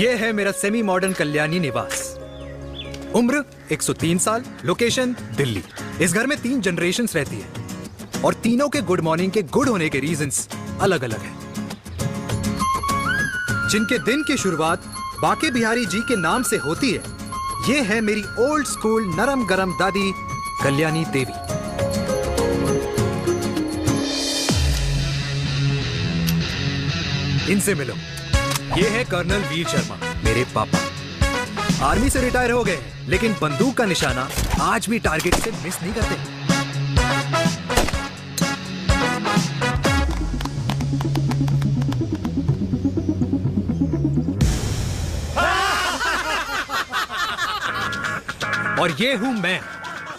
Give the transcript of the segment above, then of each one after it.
ये है मेरा सेमी मॉडर्न कल्याणी निवास। उम्र 103 साल, लोकेशन दिल्ली। इस घर में 3 जनरेशन्स रहती है और तीनों के गुड मॉर्निंग के गुड होने के रीजंस अलग अलग हैं। जिनके दिन की शुरुआत बाके बिहारी जी के नाम से होती है, ये है मेरी ओल्ड स्कूल नरम गरम दादी कल्याणी देवी। इनसे मिलो। ये है कर्नल वीर शर्मा, मेरे पापा। आर्मी से रिटायर हो गए, लेकिन बंदूक का निशाना आज भी टारगेट से मिस नहीं करते। और ये हूं मैं,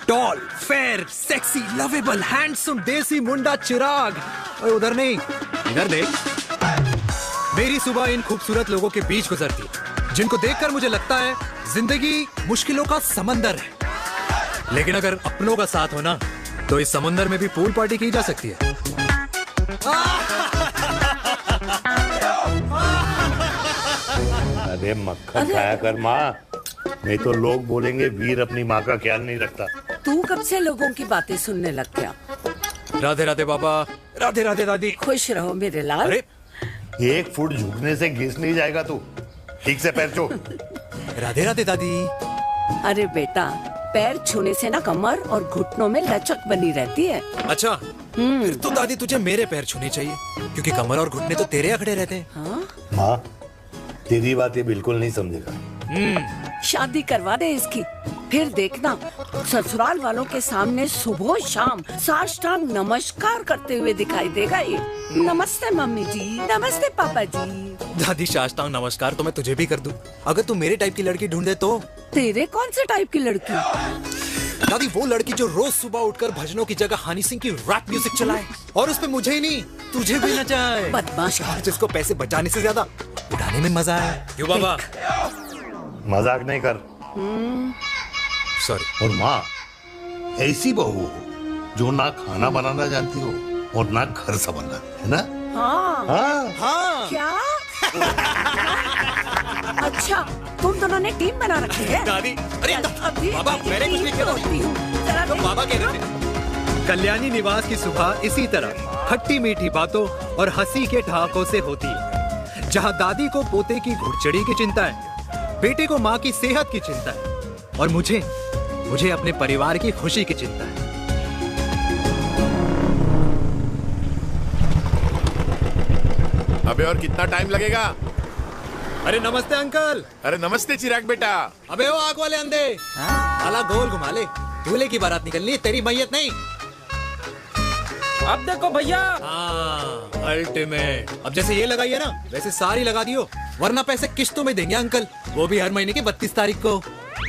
tall, fair, sexy, lovable, handsome, देसी मुंडा चिराग। और उधर नहीं, इधर देख। मेरी सुबह इन खूबसूरत लोगों के बीच गुजरती है, जिनको देखकर मुझे लगता है जिंदगी मुश्किलों का समंदर है। लेकिन अगर अपनों का साथ हो ना, तो इस समंदर में भी पूल पार्टी की जा सकती है। अरे मक्खन खाया कर माँ, नहीं तो लोग बोलेंगे वीर अपनी माँ का ख्याल नहीं रखता। तू कब से लोगों की बातें सुनने लग गया? राधे राधे बाबा, राधे राधे दादी। खुश रहो मेरे लाल। अरे 1 फुट झुकने से घिस नहीं जाएगा तू, ठीक से पैर छू। राधे राधे दादी। अरे बेटा, पैर छूने से ना कमर और घुटनों में लचक बनी रहती है। अच्छा, फिर तो दादी तुझे मेरे पैर छूने चाहिए, क्योंकि कमर और घुटने तो तेरे अखड़े रहते हैं। हाँ? माँ, तेरी बात ये बिल्कुल नहीं समझेगा। शादी करवा दे इसकी, फिर देखना ससुराल वालों के सामने सुबह शाम साष्टांग नमस्कार करते हुए दिखाई देगा ये। नमस्ते मम्मी जी, नमस्ते पापा जी। दादी साष्टांग नमस्कार तो मैं तुझे भी कर दूं, अगर तू मेरे टाइप की लड़की ढूंढे तो। तेरे कौन से टाइप की लड़की? दादी वो लड़की जो रोज सुबह उठकर भजनों की जगह हनी सिंह की रैप म्यूजिक चलाए, और उसपे मुझे ही नहीं तुझे भी नचाए। बदमाश, जिसको पैसे बचाने से ज्यादा उड़ाने में मजा है। क्यों बाबा? मजाक नहीं कर। सॉरी। और माँ, ऐसी बहू हो जो ना खाना बनाना जानती हो और ना घर संभालना, है ना? हाँ। हाँ हाँ। क्या? अच्छा, तुम दोनों ने टीम बना रखी है? दादी, अरे अभी बाबा, मैंने कुछ नहीं किया। तो बाबा कह रहे थे। कल्याणी निवास की सुबह इसी तरह खट्टी मीठी बातों और हंसी के ठहाकों से होती है, जहाँ दादी को पोते की घुड़चड़ी की चिंता है, बेटे को माँ की सेहत की चिंता है, और मुझे अपने परिवार की खुशी की चिंता है। अबे और कितना टाइम लगेगा? अरे नमस्ते अंकल। अरे नमस्ते चिराग बेटा। अबे वो आग वाले अंधे, साला गोल घुमा ले, दूल्हे की बारात निकलनी है, तेरी मैयत नहीं। अब देखो भैया। हाँ, अल्टीमेट। अब जैसे ये लगाई है ना, वैसे सारी लगा दियो, वरना पैसे किश्तों में देंगे अंकल, वो भी हर महीने की 32 तारीख को।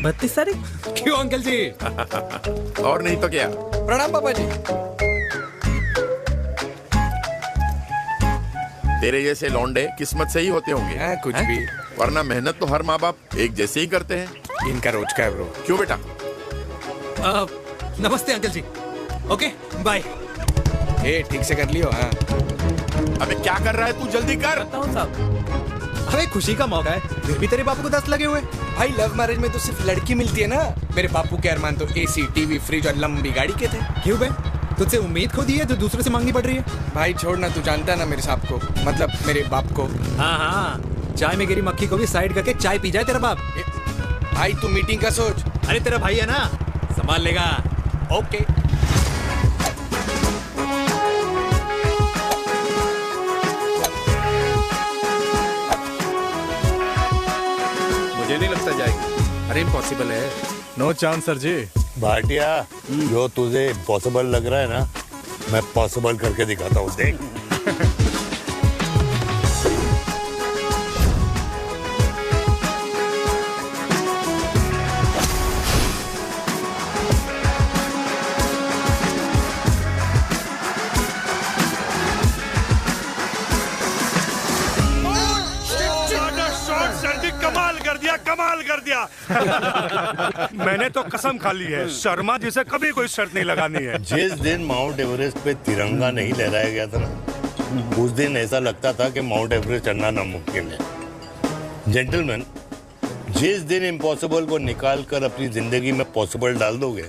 32 तारीख? क्यों अंकल जी? और नहीं तो क्या। प्रणाम पापा जी। तेरे जैसे लौंडे किस्मत से ही होते होंगे। कुछ भी, वरना मेहनत तो हर माँ बाप एक जैसे ही करते हैं। इनका रोज का है ब्रो। क्यों बेटा? Namaste uncle ji. Okay bye. ए ठीक से कर लियो। हाँ अबे क्या कर रहा है तू, जल्दी कर। अरे खुशी का मौका है, फिर भी तेरे बापू को 10 लगे हुए। भाई लव मैरिज में तो सिर्फ लड़की मिलती है ना। मेरे बापू के अरमान तो एसी, टीवी, फ्रिज और लंबी गाड़ी के थे। क्यों बे, तुझसे उम्मीद खो दी है जो दूसरों से मांगनी पड़ रही है? भाई छोड़ना, तू जानता है ना मेरे साहब को, मतलब मेरे बाप को। हाँ हाँ, चाय में गिरी मक्खी को भी साइड करके चाय पी जाए तेरा बाप। भाई तू मीटिंग का सोच। अरे तेरा भाई है ना, संभाल लेगा। ओके। मुझे नहीं लगता जाएगी। अरे इम्पॉसिबल है। नो चांस सर जी। भाटिया, जो तुझे इम्पॉसिबल लग रहा है ना, मैं पॉसिबल करके दिखाता हूँ, देख। कमाल कर दिया। मैंने तो कसम खा ली है, शर्मा जी से कभी कोई शर्त नहीं लगानी है। जिस दिन माउंट एवरेस्ट पे तिरंगा नहीं लहराया गया था ना, उस दिन ऐसा लगता था कि माउंट एवरेस्ट चढ़ना नामुमकिन है। जेंटलमैन, जिस दिन इम्पॉसिबल को निकाल कर अपनी जिंदगी में पॉसिबल डाल दोगे,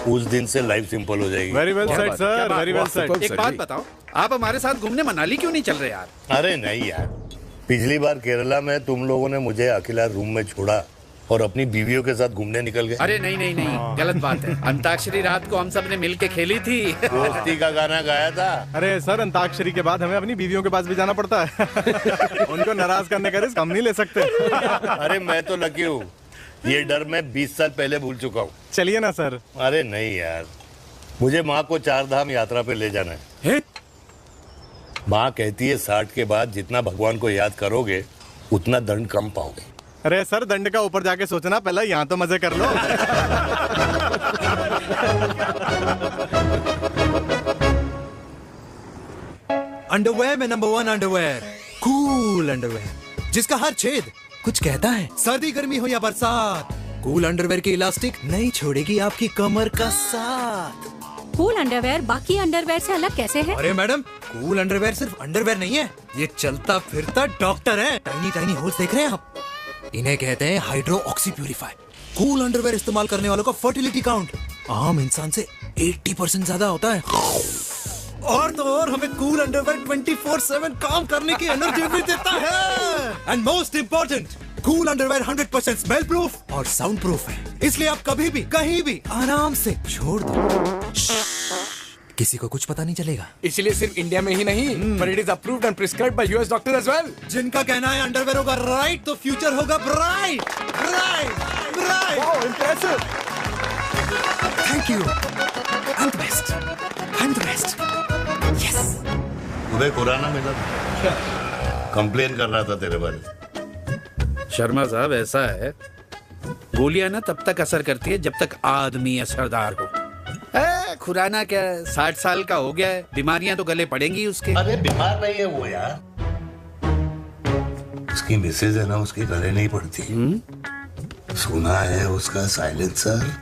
उस दिन से लाइफ सिंपल हो जाएगी। Very well said sir, very well said. एक बात बताओ, आप हमारे साथ घूमने मनाली क्यों नहीं चल रहे यार? अरे नहीं यार, पिछली बार केरला में तुम लोगों ने मुझे अकेला रूम में छोड़ा और अपनी बीवियों के साथ घूमने निकल गए। अरे नहीं नहीं नहीं, गलत बात है। अंताक्षरी रात को हम सब ने मिल के खेली थी। दोस्ती का गाना गाया था। अरे सर, अंताक्षरी के बाद हमें अपनी बीवियों के पास भी जाना पड़ता है। उनको नाराज करने का रिस्क हम नहीं ले सकते। अरे मैं तो लकी हूँ, ये डर मैं 20 साल पहले भूल चुका हूँ। चलिए ना सर। अरे नहीं यार, मुझे माँ को 4 धाम यात्रा पे ले जाना है। माँ कहती है 60 के बाद जितना भगवान को याद करोगे उतना दंड कम पाओगे। अरे सर, दंड का ऊपर जाके सोचना, पहले यहाँ तो मजे कर लो। अंडरवेयर में नंबर 1 अंडरवेयर, कूल अंडरवेयर, जिसका हर छेद कुछ कहता है। सर्दी गर्मी हो या बरसात, कूल अंडरवेयर की इलास्टिक नहीं छोड़ेगी आपकी कमर का साथ। कूल अंडरवेयर बाकी अंडरवेयर से अलग कैसे है? अरे मैडम, कूल अंडरवेयर सिर्फ अंडरवेयर नहीं है, ये चलता फिरता डॉक्टर है। टाइनी टाइनी होल्स देख रहे हैं आप? इन्हें कहते हैं hydro oxy purifier. Cool underwear इस्तेमाल करने वालों का फर्टिलिटी काउंट आम इंसान से 80% ज्यादा होता है। और तो और हमें कूल अंडरवेयर 24/7 काम करने की एनर्जी भी देता है। And most important, cool underwear 100% smell proof और साउंड प्रूफ है, इसलिए आप कभी भी कहीं भी आराम से छोड़ दो, किसी को कुछ पता नहीं चलेगा। इसलिए सिर्फ इंडिया में ही नहीं, पर it is approved and prescribed by US doctor as well. जिनका कहना है अंडरवेयर होगा राइट तो फ्यूचर होगा bright. Bright bright. Wow, impressive. Thank you. I am the best. I am the best. Yes. Uday Khurana मिला था, कंप्लेन कर रहा था तेरे बारे में। शर्मा साहब, ऐसा है, गोलियां ना तब तक असर करती है जब तक आदमी असरदार हो। खुराना क्या 60 साल का हो गया है, बीमारियां तो गले पड़ेंगी उसके। अरे बीमार नहीं है वो यार, उसकी मिसेज है ना, उसके गले नहीं पड़ती। सुना है उसका साइलेंसर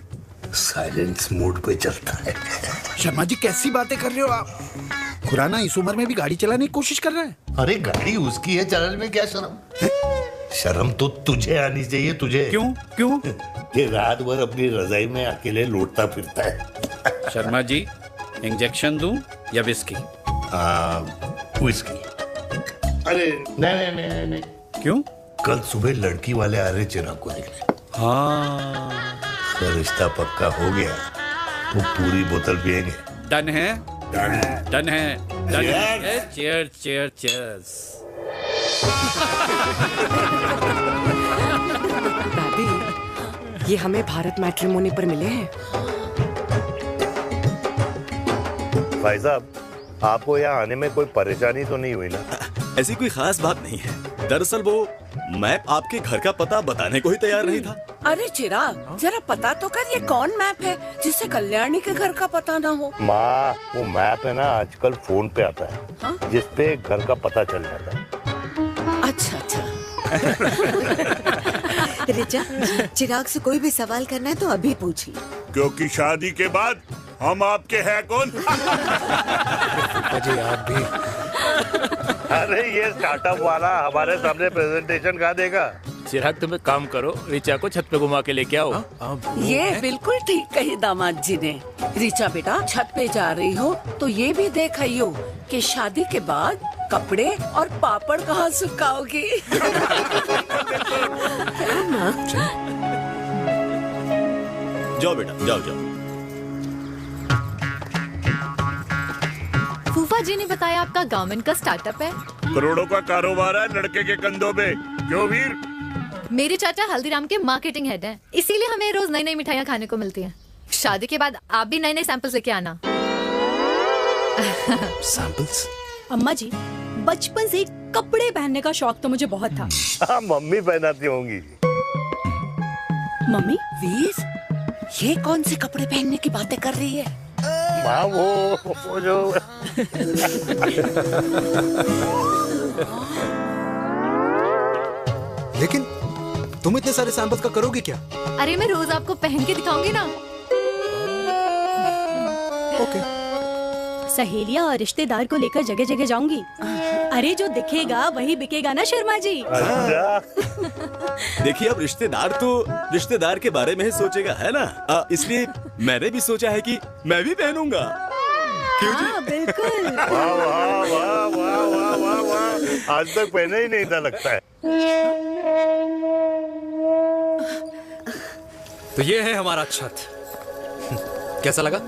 साइलेंस मोड पे चलता है। शर्मा जी, कैसी बातें कर रहे हो आप? खुराना इस उम्र में भी गाड़ी चलाने की कोशिश कर रहा है। अरे गाड़ी उसकी है, चलाने में क्या शर्म? शर्म तो तुझे आनी चाहिए। तुझे क्यों? क्यों? ये रात भर अपनी रजाई में अकेले लौटता फिरता है। शर्मा जी, इंजेक्शन दूं या विस्की? विस्की। अरे नहीं नहीं नहीं नहीं। क्यों? कल सुबह लड़की वाले आ रहे चिराग को देखने। हाँ, अगर रिश्ता पक्का हो गया तो पूरी बोतल पिएंगे। डन है? डन है। डन है। डन है। Cheers cheers cheers. दादी, ये हमें भारत मैट्रिमोनी पर मिले हैं। भाई साहब, आपको यहाँ आने में कोई परेशानी तो नहीं हुई ना? ऐसी कोई खास बात नहीं है। दरअसल वो मैप आपके घर का पता बताने को ही तैयार नहीं था। अरे चिराग, जरा पता तो कर, ये कौन मैप है जिससे कल्याणी के घर का पता ना हो? माँ, वो मैप है ना, आजकल फोन पे आता है। हाँ? जिसपे घर का पता चल जाता है। अच्छा अच्छा। रिचा, चिराग से कोई भी सवाल करना है तो अभी पूछिए, क्योंकि शादी के बाद हम आपके हैं कौन? अजय आप भी। अरे ये स्टार्टअप वाला हमारे सामने प्रेजेंटेशन कहाँ देगा? चिराग, तुम एक काम करो, रिचा को छत पे घुमा के लेके आओ। ये बिल्कुल ठीक कही दामाद जी ने। रिचा बेटा, छत पे जा रही हो तो ये भी देख आइयो कि शादी के बाद कपड़े और पापड़ कहाँ सुखाओगी। जाओ बेटा, जाओ जाओ। फूफा जी ने बताया आपका गवर्नमेंट का स्टार्टअप है। करोड़ों का कारोबार है लड़के के कंधों पे। क्यों वीर? मेरे चाचा हल्दीराम के मार्केटिंग हेड हैं, इसीलिए हमें रोज नई नई मिठाइयाँ खाने को मिलती हैं। शादी के बाद आप भी नए नए सैंपल्स लेके आना। सैंपल्स? अम्मा जी, बचपन से कपड़े पहनने का शौक तो मुझे बहुत था। हाँ, मम्मी पहनाती होंगी। मम्मी? वीर, ये कौन से कपड़े पहनने की बातें कर रही है? माँ, वो जो लेकिन तुम इतने सारे सैंपल्स का करोगी क्या? अरे मैं रोज आपको पहन के दिखाऊंगी ना। ओके, सहेलियां और रिश्तेदार को लेकर जगह जगह जाऊंगी। अरे जो दिखेगा वही बिकेगा ना शर्मा जी। देखिए अब रिश्तेदार तो रिश्तेदार के बारे में ही सोचेगा, है ना? इसलिए मैंने भी सोचा है कि मैं भी पहनूंगा। क्यों जी? हाँ बिल्कुल। वाह वाह वाह वाह वाह वाह वाह, आज तक पहना ही नहीं था लगता है। तो ये है हमारा छत। कैसा लगा?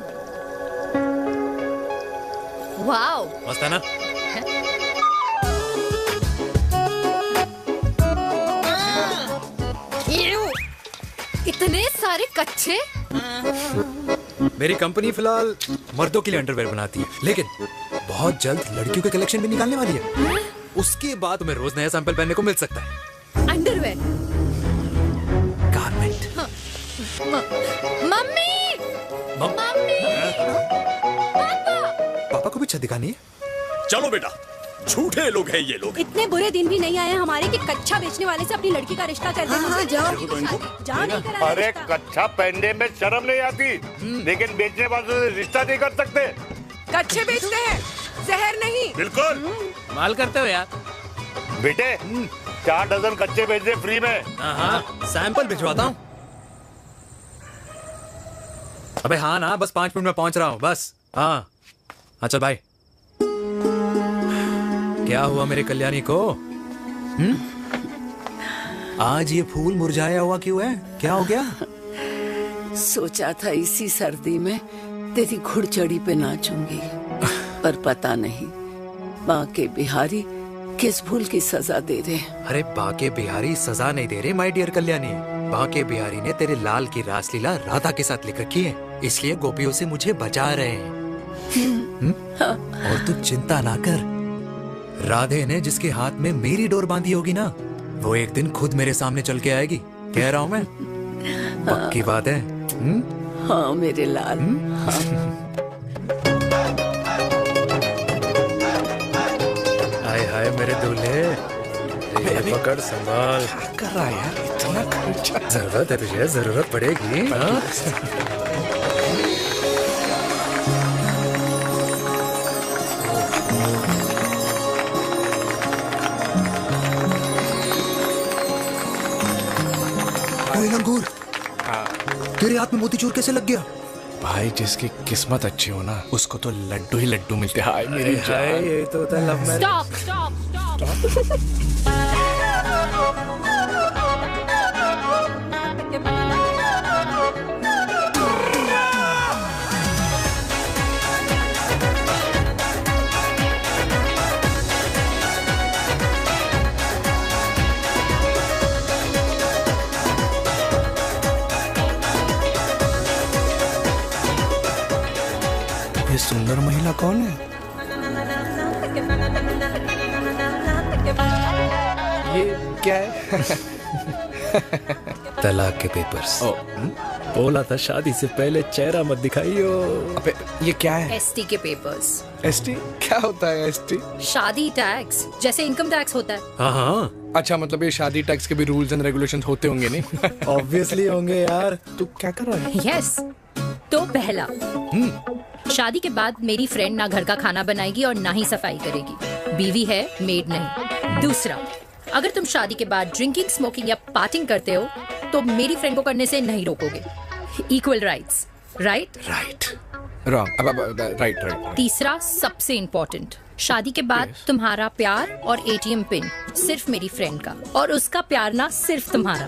वाओ, मस्त है ना? इतने सारे कच्चे। मेरी कंपनी फिलहाल मर्दों के लिए अंडरवेयर बनाती है, लेकिन बहुत जल्द लड़कियों के कलेक्शन भी निकालने वाली है। उसके बाद तुम्हें रोज नया सैंपल पहनने को मिल सकता है। Underwear, garment. मम्मी, मम्मी, पापा को भी छत दिखानी है। चलो बेटा, झूठे लोग हैं ये लोग। इतने बुरे दिन भी नहीं आए हमारे कि कच्चा बेचने वाले से अपनी लड़की का रिश्ता कर देना। हाँ, जाओ। जाओ नहीं करा अरे रिश्ता। कच्चा पहनने में शर्म नहीं आती, लेकिन बेचने वालों से रिश्ता नहीं कर सकते। कच्चे बेचते हैं, जहर नहीं। बिल्कुल। माल करते हो यार। बेटे 4 डजन कच्चे बेच दे फ्री में। हाँ, सैंपल भिजवाता हूँ। अबे हाँ ना, बस 5 मिनट में पहुंच रहा हूँ बस। हाँ चल भाई। क्या हुआ मेरे कल्याणी को? आज ये फूल मुरझाया हुआ क्यों है? क्या हो गया? सोचा था इसी सर्दी में तेरी घुड़चड़ी पे नाचूंगी, पर पता नहीं बाके बिहारी किस भूल की सजा दे रहे। अरे बाके बिहारी सजा नहीं दे रहे माय डियर कल्याणी। बाके बिहारी ने तेरे लाल की रासलीला राधा के साथ लिख रखी है, इसलिए गोपियों से मुझे बचा रहे हैं। और तू चिंता ना कर, राधे ने जिसके हाथ में मेरी डोर बांधी होगी ना, वो एक दिन खुद मेरे सामने चल के आएगी। कह रहा हूँ मैं, पक्की बात है। हाँ मेरे लाल। हाय हाय मेरे दूल्हे, ये पकड़ संभाल। क्या कर रहा है यार, इतना खर्चा? जरूरत है तुझे, जरूरत पड़ेगी। अंगूर, तेरे हाथ में मोतीचूर कैसे लग गया? भाई जिसकी किस्मत अच्छी हो ना, उसको तो लड्डू ही लड्डू मिलते हैं। हाय मेरी जान। ये तो होता है love marriage. Stop stop stop. ये सुंदर महिला कौन है? ये क्या है? तलाक के पेपर्स। बोला था शादी से पहले चेहरा मत दिखाइयो। अबे ये क्या है? एसटी के पेपर्स। एसटी क्या होता है? एसटी शादी टैक्स, जैसे इनकम टैक्स होता है। हाँ। अच्छा, मतलब ये शादी टैक्स के भी रूल्स एंड रेगुलेशंस होते होंगे नहीं? ऑब्वियसली होंगे यार। तू क्या कर रहा है? यस। तो पहला, शादी के बाद मेरी फ्रेंड ना घर का खाना बनाएगी और ना ही सफाई करेगी, बीवी है, मेड नहीं। दूसरा, अगर तुम शादी के बाद ड्रिंकिंग, स्मोकिंग या पार्टिंग करते हो तो मेरी फ्रेंड को करने से नहीं रोकोगे। Equal rights, right? Right. Wrong. Right. तीसरा, सबसे इम्पोर्टेंट, शादी के बाद तुम्हारा प्यार और एटीएम पिन सिर्फ मेरी फ्रेंड का, और उसका प्यार ना सिर्फ तुम्हारा,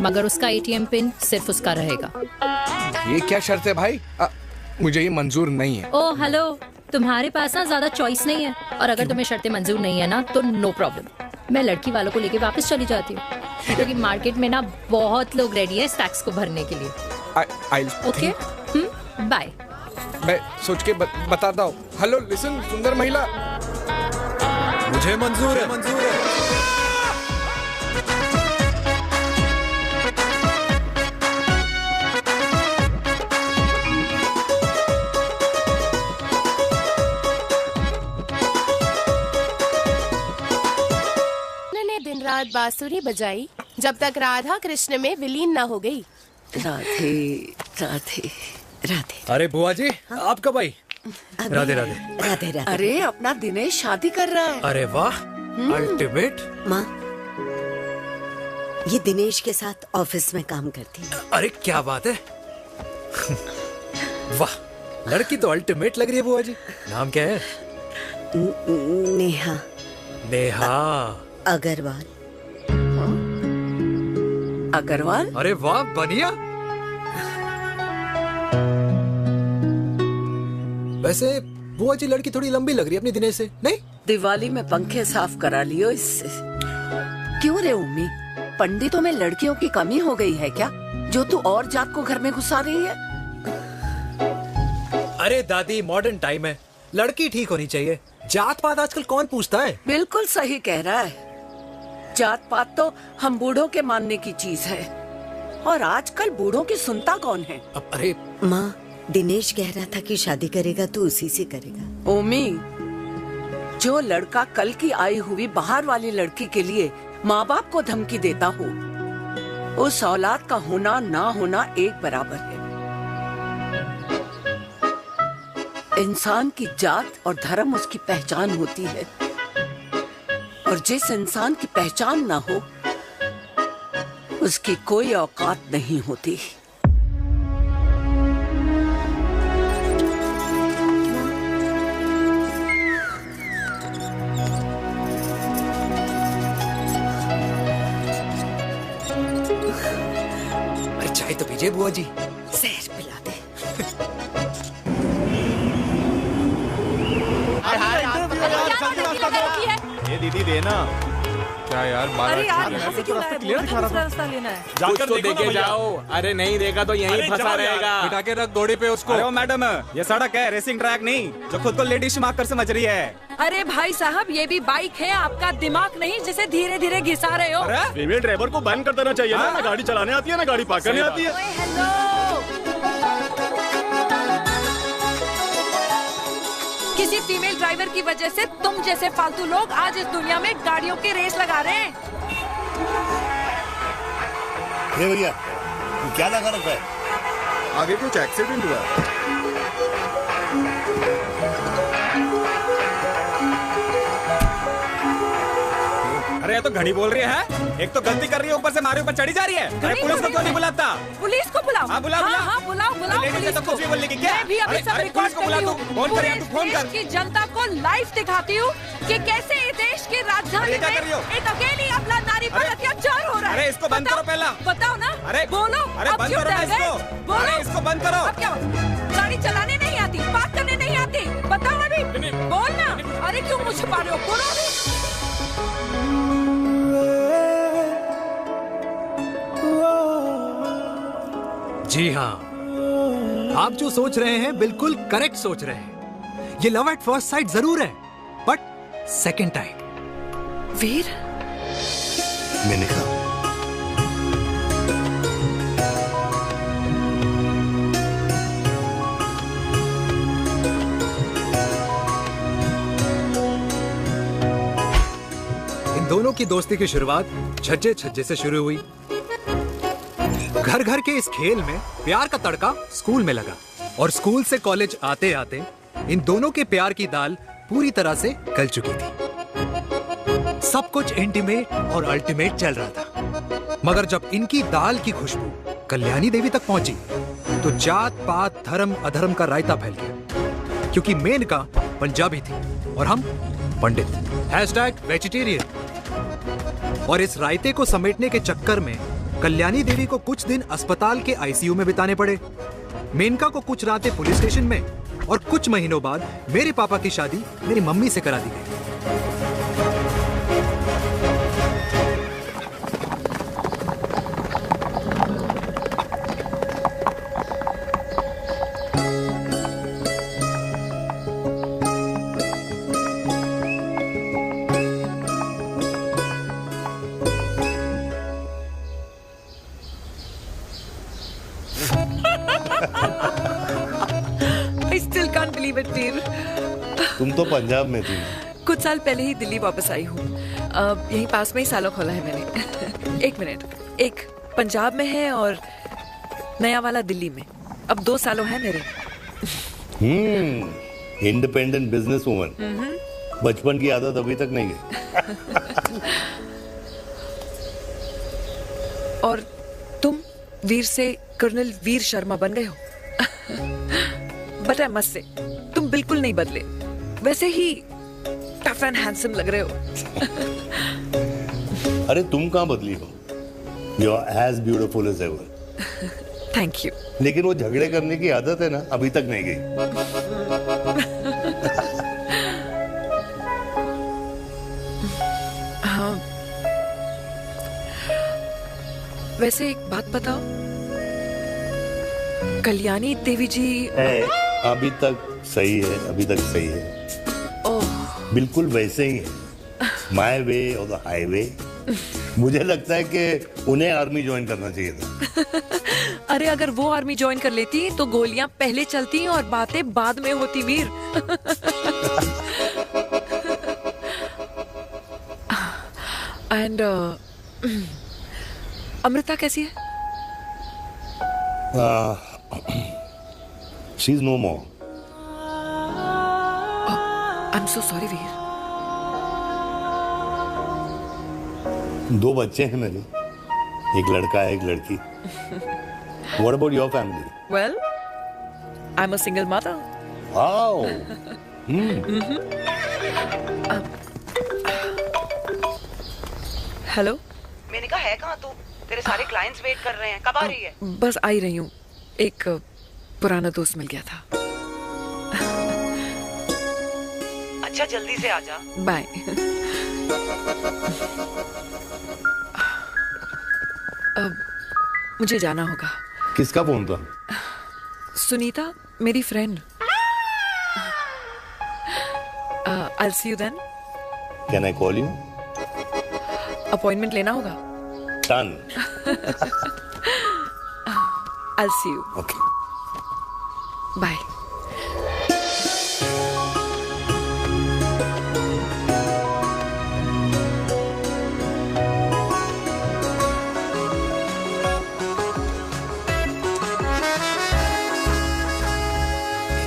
मगर उसका एटीएम पिन सिर्फ उसका रहेगा। ये क्या शर्त है भाई? मुझे ये मंजूर नहीं है। ओ हेलो, तुम्हारे पास ना ज्यादा चॉइस नहीं है, और अगर तुम्हें शर्तें मंजूर नहीं है ना तो नो प्रॉब्लम, मैं लड़की वालों को लेके वापस चली जाती हूँ, क्योंकि मार्केट में ना बहुत लोग रेडी है इस टैक्स को भरने के लिए। Okay, bye. मैं सोच के बताता हूँ। हेलो लिसन, सुंदर महिला, मुझे मंजूर है, मंजूर है। दिन रात बांसुरी बजाई जब तक राधा कृष्ण में विलीन न हो गई। राधे राधे राधे। अरे बुआ जी, आप कब आई? राधे राधे। राधे राधे। अरे अपना दिनेश शादी कर रहा है। अरे वाह, अल्टीमेट। माँ, ये दिनेश के साथ ऑफिस में काम करती है। अरे क्या बात है। वाह, लड़की तो अल्टीमेट लग रही है बुआ जी। नाम क्या है? नेहा। नेहा अग्रवाल। अग्रवाल? अरे वाह, बढ़िया। वैसे बुआ जी लड़की थोड़ी लंबी लग रही है अपनी दिनेश से, नहीं? दिवाली में पंखे साफ करा लियो इससे। क्यों रे उम्मी, पंडितों में लड़कियों की कमी हो गई है क्या, जो तू और जात को घर में घुसा रही है? अरे दादी, मॉडर्न टाइम है, लड़की ठीक होनी चाहिए। जात पात आजकल कौन पूछता है? बिल्कुल सही कह रहा है। जात पात तो हम बूढ़ों के मानने की चीज है, और आजकल बूढ़ों की सुनता कौन है? अरे माँ, दिनेश कह रहा था कि शादी करेगा तो उसी से करेगा। ओमी, जो लड़का कल की आई हुई बाहर वाली लड़की के लिए माँ बाप को धमकी देता हो, उस औलाद का होना ना होना एक बराबर है। इंसान की जात और धर्म उसकी पहचान होती है, और जिस इंसान की पहचान ना हो उसकी कोई औकात नहीं होती। अरे चाय तो पीजिए बुआ जी। जहर पिला दे। ये दीदी देना। क्या यार, अरे यार, यहाँ से क्यों लाए? क्लियर दिखा रहा था। रास्ता लेना है। जाकर तो देखे जाओ। अरे नहीं देखा तो यहीं फंसा रहेगा। बिठा के रख घोड़ी पे उसको। अरे मैडम, ये सड़क है, रेसिंग ट्रैक नहीं जो खुद को लेडीज मार्कर समझ रही है। अरे भाई साहब, ये भी बाइक है, आपका दिमाग नहीं जिसे धीरे धीरे घिसा रहे हो। फीमेल ड्राइवर को बैन कर देना चाहिए ना गाड़ी चलाने आती है ना गाड़ी पार्क करने आती है। हेलो, किसी फीमेल ड्राइवर की वजह से तुम जैसे फालतू लोग आज इस दुनिया में गाड़ियों की रेस लगा रहे हैं। ये भैया, क्या लगा रखा है? आगे कुछ एक्सीडेंट हुआ है। अरे ये तो घड़ी बोल रही है, एक तो गलती कर रही है, ऊपर से हमारे ऊपर चढ़ी जा रही है। अरे पुलिस को क्यों नहीं बुलाता? पुलिस को बुलाओ। हाँ बुलाओ, हाँ बुलाओ पुलिस को। कुछ भी बोलने की क्या? मैं भी अभी सब रिकॉर्ड कर रही हूँ। फोन कर, फोन कर। की जनता को लाइव दिखाती हूँ कि कैसे इस देश की राजधानी में एक अकेली अबला नारी पर अत्याचार हो रहा है। अरे इसको बंद करो पहला। बताओ ना। अरे बोलो। अरे बंद करो इसको। बोलो, इसको बंद करो। अब क्या गाड़ी चलाने नहीं आती, पार्क करने नहीं आती? बताओ अभी, बोलना। अरे क्यों मुझे छुपा रहे हो? बोलो अभी। जी हाँ, आप जो सोच रहे हैं बिल्कुल करेक्ट सोच रहे हैं। ये लव एट फर्स्ट साइट जरूर है, बट सेकंड टाइम। वीर, मैंने कहा इन दोनों की दोस्ती की शुरुआत छज्जे छज्जे से शुरू हुई। घर घर के इस खेल में प्यार का तड़का स्कूल में लगा, और स्कूल से कॉलेज आते आते इन दोनों के प्यार की दाल पूरी तरह से गल चुकी थी। सब कुछ इंटीमेट और अल्टीमेट चल रहा था, मगर जब इनकी दाल की खुशबू कल्याणी देवी तक पहुंची तो जात पात धर्म अधर्म का रायता फैल गया, क्योंकि मेनका पंजाबी थी और हम पंडित। #वेजिटेरियन। और इस रायते को समेटने के चक्कर में कल्याणी देवी को कुछ दिन अस्पताल के आईसीयू में बिताने पड़े, मेनका को कुछ रातें पुलिस स्टेशन में, और कुछ महीनों बाद मेरे पापा की शादी मेरी मम्मी से करा दी गई। I still can't believe it, वीर। तुम तो पंजाब में थी। कुछ साल पहले ही दिल्ली वापस आई हूँ। यहीं पास में ही सालों खोला है मैंने। एक मिनट, एक पंजाब में है और नया वाला दिल्ली में। अब 2 सालों है मेरे। Independent business woman. बचपन की आदत अभी तक नहीं गई। और तुम वीर से कर्नल वीर शर्मा बन गए हो। बट आई मस्ट से तुम बिल्कुल नहीं बदले, वैसे ही टफ एंड हैंडसम लग रहे हो। अरे तुम कहाँ बदली हो? You are as beautiful as ever. Thank you. लेकिन वो झगड़े करने की आदत है ना, अभी तक नहीं गई। हाँ, वैसे एक बात बताओ, कल्याणी देवी जी अभी तक सही है, अभी तक सही है। ओह, बिल्कुल वैसे ही है, माय वे और द हाईवे। मुझे लगता है कि उन्हें आर्मी ज्वाइन करना चाहिए था। अरे अगर वो आर्मी ज्वाइन कर लेती तो गोलियां पहले चलती और बातें बाद में होती वीर। एंड अमृता कैसी है? She is no more. I am so sorry Veer. 2 बच्चे हैं मेरे, एक लड़का है, एक लड़की। What about your family? Well, I'm a single mother. Wow. Hello. मैंने कहा है कहाँ तू? तेरे सारे क्लाइंट्स वेट कर रहे हैं, कब आ रही है? बस आ ही रही हूँ, एक पुराना दोस्त मिल गया था। अच्छा जल्दी से आ जा। बाय। अब मुझे जाना होगा। किसका फोन था? सुनीता, मेरी friend. I'll see you then. Can I call you? Appointment लेना होगा। Done. I'll see you. Okay. Bye.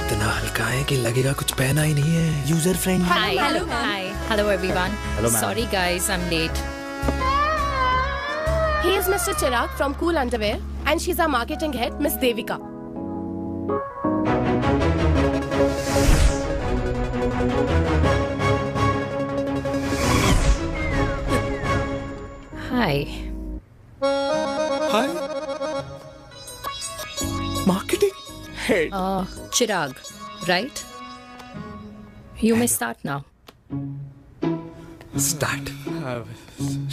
इतना हल्का है कि लगेगा कुछ पहना ही नहीं है। User friendly. Hello everyone. Hello, ma'am. Sorry guys, I'm late. He is Mr. Chirag from Cool Underwear and she's our marketing head, Miss Devika. Hi. Hi. Marketing head. Chirag, right? You may start now. Start.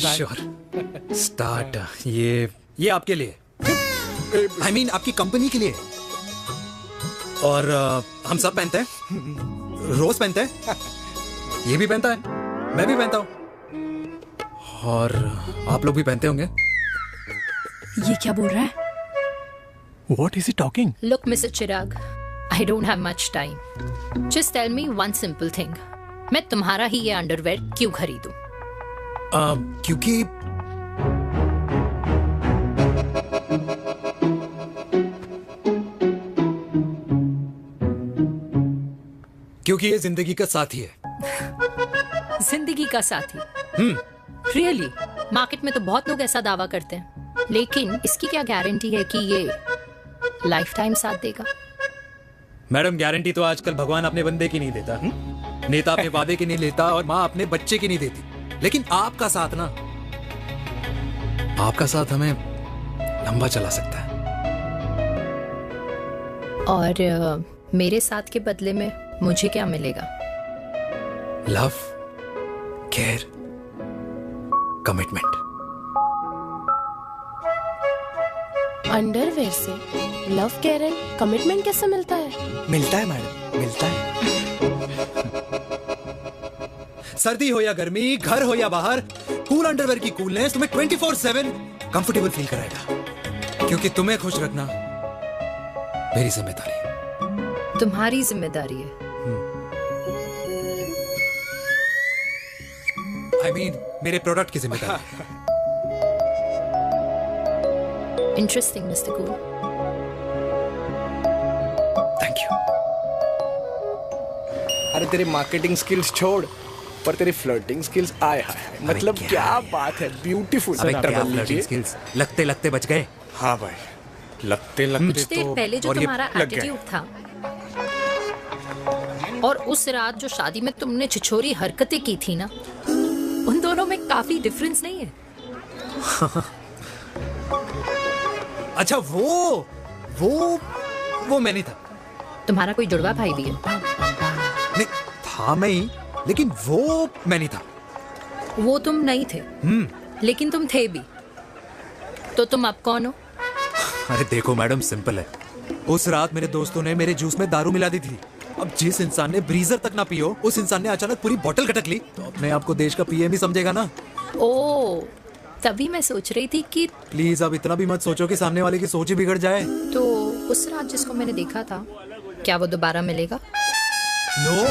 Sure. Start. ये आपके लिए, I mean आपकी company के लिए। और हम सब पहनते हैं, रोज पहनते हैं, ये भी पहनता है, मैं भी पहनता हूँ, और आप लोग भी पहनते होंगे। ये क्या बोल रहा है? What is he talking? Look, Mr. Chirag, I don't have much time. Just tell me one simple thing. मैं तुम्हारा ही ये अंडरवेयर क्यों खरीदूं? क्योंकि ये जिंदगी का साथी है। जिंदगी का साथी? रियली? मार्केट में तो बहुत लोग ऐसा दावा करते हैं, लेकिन इसकी क्या गारंटी है कि ये लाइफ टाइम साथ देगा? मैडम, गारंटी तो आजकल भगवान अपने बंदे की नहीं देता, नेता अपने वादे की नहीं लेता, और माँ अपने बच्चे की नहीं देती। लेकिन आपका साथ ना, आपका साथ हमें लंबा चला सकता है। और मेरे साथ के बदले में मुझे क्या मिलेगा? Love, care, commitment. अंडरवेयर से लव, केयर एंड कमिटमेंट कैसे मिलता है? मिलता है मैडम, मिलता है। सर्दी हो या गर्मी, घर हो या बाहर, कूल अंडरवेयर की कूलनेस तुम्हें 24/7 कंफर्टेबल फील कराएगा। क्योंकि तुम्हें खुश रखना मेरी जिम्मेदारी है। तुम्हारी जिम्मेदारी है? I mean, मेरे प्रोडक्ट की जिम्मेदारी है। Interesting, Mr. Cool. Thank you. अरे तेरी मार्केटिंग स्किल्स छोड़, पर तेरी फ्लर्टिंग स्किल्स आए हाय, मतलब क्या बात है, ब्यूटीफुल। स्किल्स लगते लगते बच गए। हाँ भाई, लगते लगते कुछ देर पहले जो तुम्हारा एटीट्यूड था और उस रात जो शादी में तुमने छिछोरी हरकतें की थी ना, उन दोनों में काफी डिफरेंस नहीं है? अच्छा वो मैं नहीं था। तुम्हारा कोई जुड़वा भाई भी है? नहीं था मैं ही, लेकिन वो मैं नहीं था। वो तुम नहीं थे, लेकिन तुम थे भी। तो तुम अब कौन हो? अरे देखो मैडम, सिंपल है। उस रात मेरे दोस्तों ने मेरे जूस में दारू मिला दी थी। अब जिस इंसान ने ब्रीजर तक ना पियो, उस इंसान ने अचानक पूरी बोतल गटक ली, तो अपने आप को देश का पीएम ही समझेगा ना। ओ, तभी मैं सोच रही थी कि प्लीज अब इतना भी मत सोचो कि सामने वाले की सोच ही बिगड़ जाए। तो उस रात जिसको मैंने देखा था, क्या वो दोबारा मिलेगा? नो।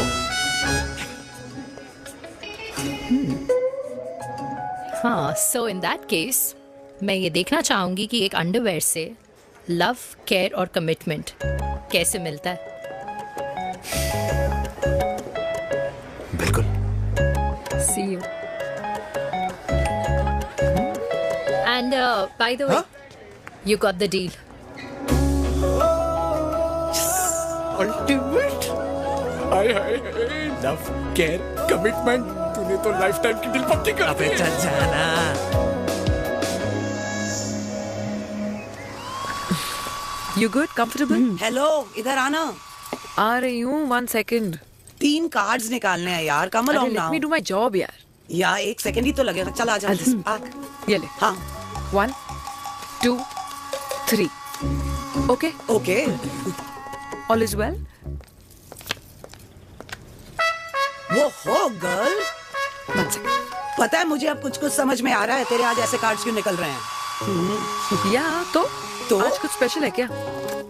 हाँ, सो इन दैट केस मैं ये देखना चाहूंगी कि एक अंडरवेयर से लव, केयर और कमिटमेंट कैसे मिलता है। बिल्कुल। See you. And by the way, you got the deal. Ultimate. Hi hi, love, care, commitment, तूने तो लाइफ टाइम की डील पक्की कर दी। चल जाना। You good? Comfortable? हेलो, इधर आना। आ रही हूँ, 1 second. 3 कार्ड्स निकालने हैं यार, Kamal on now. Let me do my job यार। यार 1 सेकंड ही तो लगेगा, चल आ जा। ये ले। हाँ। 1, 2, 3. Okay? Okay. All is well? वो हो गर्ल। 1 second. पता है मुझे अब कुछ समझ में आ रहा है, तेरे आज ऐसे कार्ड्स क्यों निकल रहे हैं। या तो आज कुछ स्पेशल है क्या?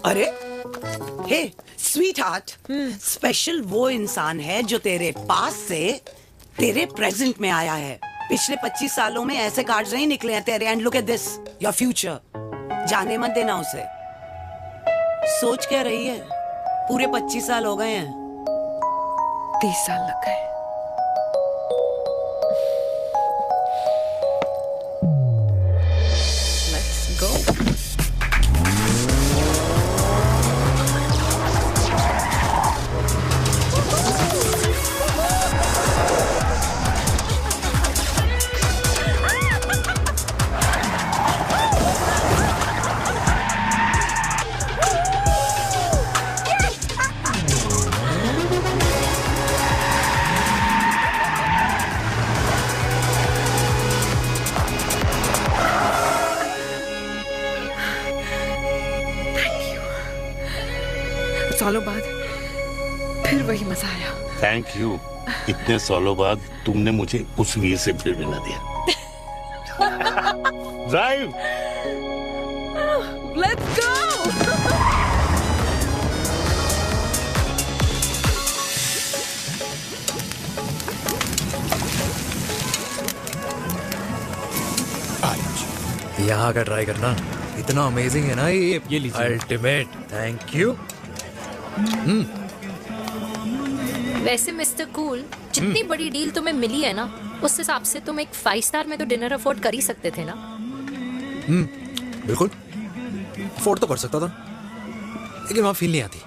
अरे हे स्वीट हार्ट, स्पेशल वो इंसान है जो तेरे पास से तेरे प्रेजेंट में आया है। पिछले 25 सालों में ऐसे कार्ड्स नहीं निकले हैं तेरे। And look at this, your future. जाने मत देना उसे। सोच क्या रही है, पूरे 25 साल हो गए हैं। 30 साल लग गए। Let's go. सालों बाद फिर वही मजा आया। Thank you. इतने सालों बाद तुमने मुझे उस वीर से फिर मिला दिया। ड्राइव। Let's go. यहाँ का ट्राई करना, इतना अमेजिंग है ना ये लीजिए। अल्टीमेट। Thank you. वैसे मिस्टर कूल, जितनी बड़ी डील तुम्हें मिली है ना, उस हिसाब से तुम एक 5 स्टार में तो डिनर अफोर्ड कर ही सकते थे ना। बिल्कुल अफोर्ड तो कर सकता था, लेकिन वहां फील नहीं आती।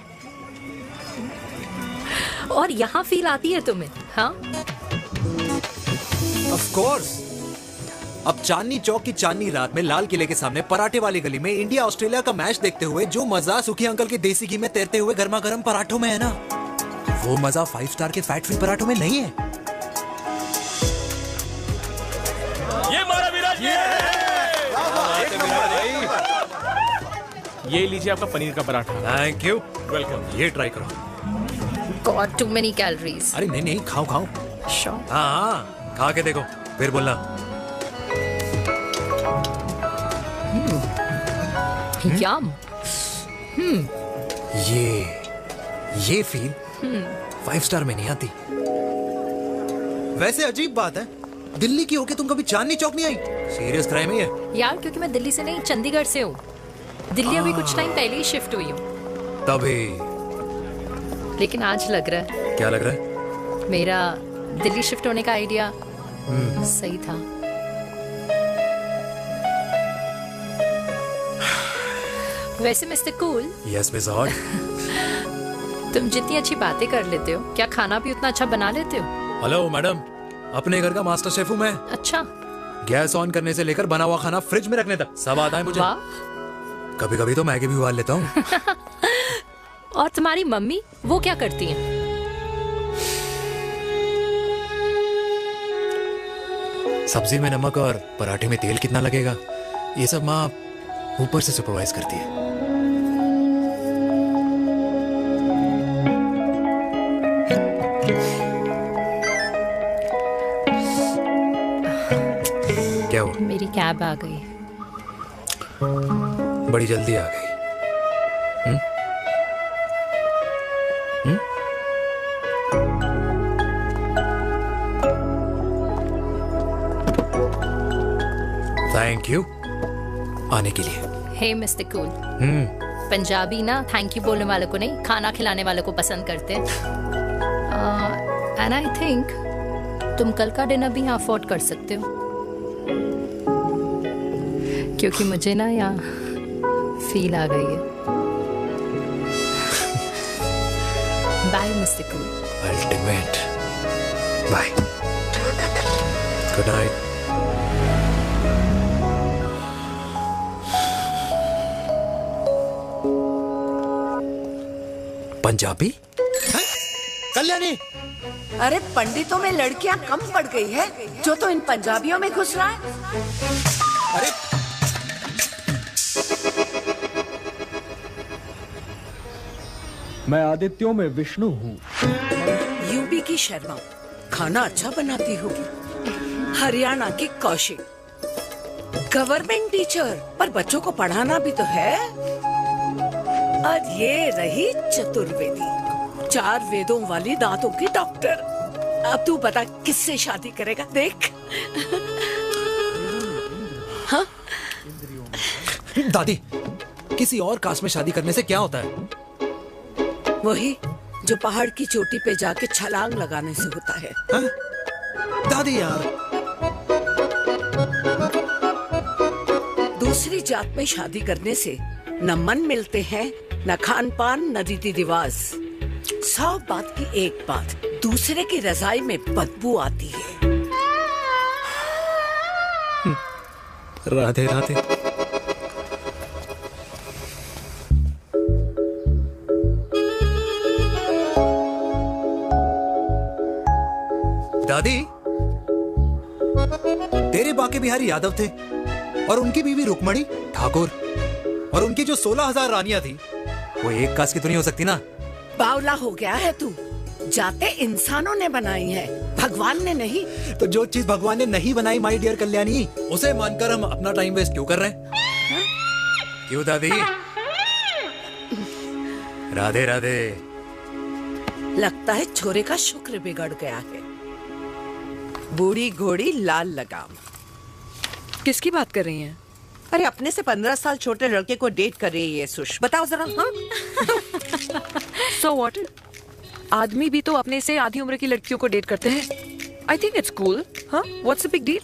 और यहाँ फील आती है तुम्हें? हाँ, ऑफ कोर्स। अब चांदनी चौक की चांदनी रात में लाल किले के सामने पराठे वाली गली में इंडिया ऑस्ट्रेलिया का मैच देखते हुए जो मजा सुखी अंकल के देसी घी में तैरते हुए गर्मा गर्म पराठों में है ना, वो मजा 5 स्टार के फैट फ्री पराठों में नहीं है। ये मारा विराज। ये लीजिए आपका पनीर का पराठा। Thank you. वेलकम। ये ट्राई करो। God too many calories. अरे नहीं नहीं, खाओ खाओ। श्योर। हाँ, खा के देखो फिर बोलना। यम। ये फील 5 स्टार में नहीं आती। वैसे अजीब बात है, दिल्ली की होके तुम कभी चांदनी चौक नहीं आई? सीरियस क्राइम है ये। यार क्योंकि मैं दिल्ली से नहीं, चंडीगढ़ से हूँ। दिल्ली अभी कुछ टाइम पहले ही शिफ्ट हुई हूँ। तभी। लेकिन आज लग रहा है। क्या लग रहा है? मेरा दिल्ली शिफ्ट होने का आइडिया सही था। वैसे mister cool, yes miss hot, तुम जितनी अच्छी बातें कर लेते हो, क्या खाना भी उतना अच्छा बना लेते हो? हेलो मैडम, अपने घर का मास्टर शेफ हूँ मैं। अच्छा। गैस ऑन करने से लेकर बना हुआ खाना फ्रिज में रखने तक सब आता है मुझे। कभी कभी तो मैगी भी उबाल लेता हूँ। और तुम्हारी मम्मी, वो क्या करती हैं? सब्जी में नमक और पराठे में तेल कितना लगेगा, ये सब माँ ऊपर से सुपरवाइज करती है। क्या हुआ? मेरी कैब आ गई। बड़ी जल्दी आ गई। थैंक यू आने के लिए। हे मिस्टर कूल, पंजाबी ना थैंक यू बोलने वालों को नहीं, खाना खिलाने वालों को पसंद करते हैं। एंड आई थिंक तुम कल का डिनर भी यहाँ अफोर्ड कर सकते हो, क्योंकि मुझे ना यहाँ फील आ गई है। Bye mister cool. Ultimate bye, good night. Punjabi? Kalyani, अरे पंडितों में लड़कियां कम पड़ गई है जो तो इन पंजाबियों में घुस रहा है। अरे मैं आदित्यों में विष्णु हूँ। यूपी की शर्मा खाना अच्छा बनाती होगी। हरियाणा की कौशिक गवर्नमेंट टीचर, पर बच्चों को पढ़ाना भी तो है। और ये रही चतुर्वेदी, 4 वेदों वाली दांतों की डॉक्टर। अब तू बता किससे शादी करेगा? देख। हाँ? दादी, किसी और कास्ट में शादी करने से क्या होता है? वही जो पहाड़ की चोटी पे जाके छलांग लगाने से होता है। हा? दादी यार, दूसरी जात में शादी करने से न मन मिलते हैं, न खान पान, न रीति रिवाज। 100 बात की एक बात, दूसरे की रजाई में बदबू आती है। राधे राधे। दादी, तेरे बाके बिहारी यादव थे और उनकी बीवी रुक्मणी ठाकुर, और उनकी जो 16,000 रानियां थी वो एक कास्ट की तो नहीं हो सकती ना? बावला हो गया है तू। जाते इंसानों ने बनाई है, भगवान ने नहीं। तो जो चीज भगवान ने नहीं बनाई माय डियर कल्याणी, उसे मानकर हम अपना टाइम वेस्ट क्यों कर रहे हैं? क्यों दादी? राधे राधे। लगता है छोरे का शुक्र बिगड़ गया है। बूढ़ी घोड़ी लाल लगाम। किसकी बात कर रही हैं? अरे अपने से 15 साल छोटे लड़के को डेट कर रही है सुश, बताओ जरा। हाँ? So what? आदमी भी तो अपने से आधी उम्र की लड़कियों को डेट करते हैं। I think it's cool. हाँ? What's the big deal?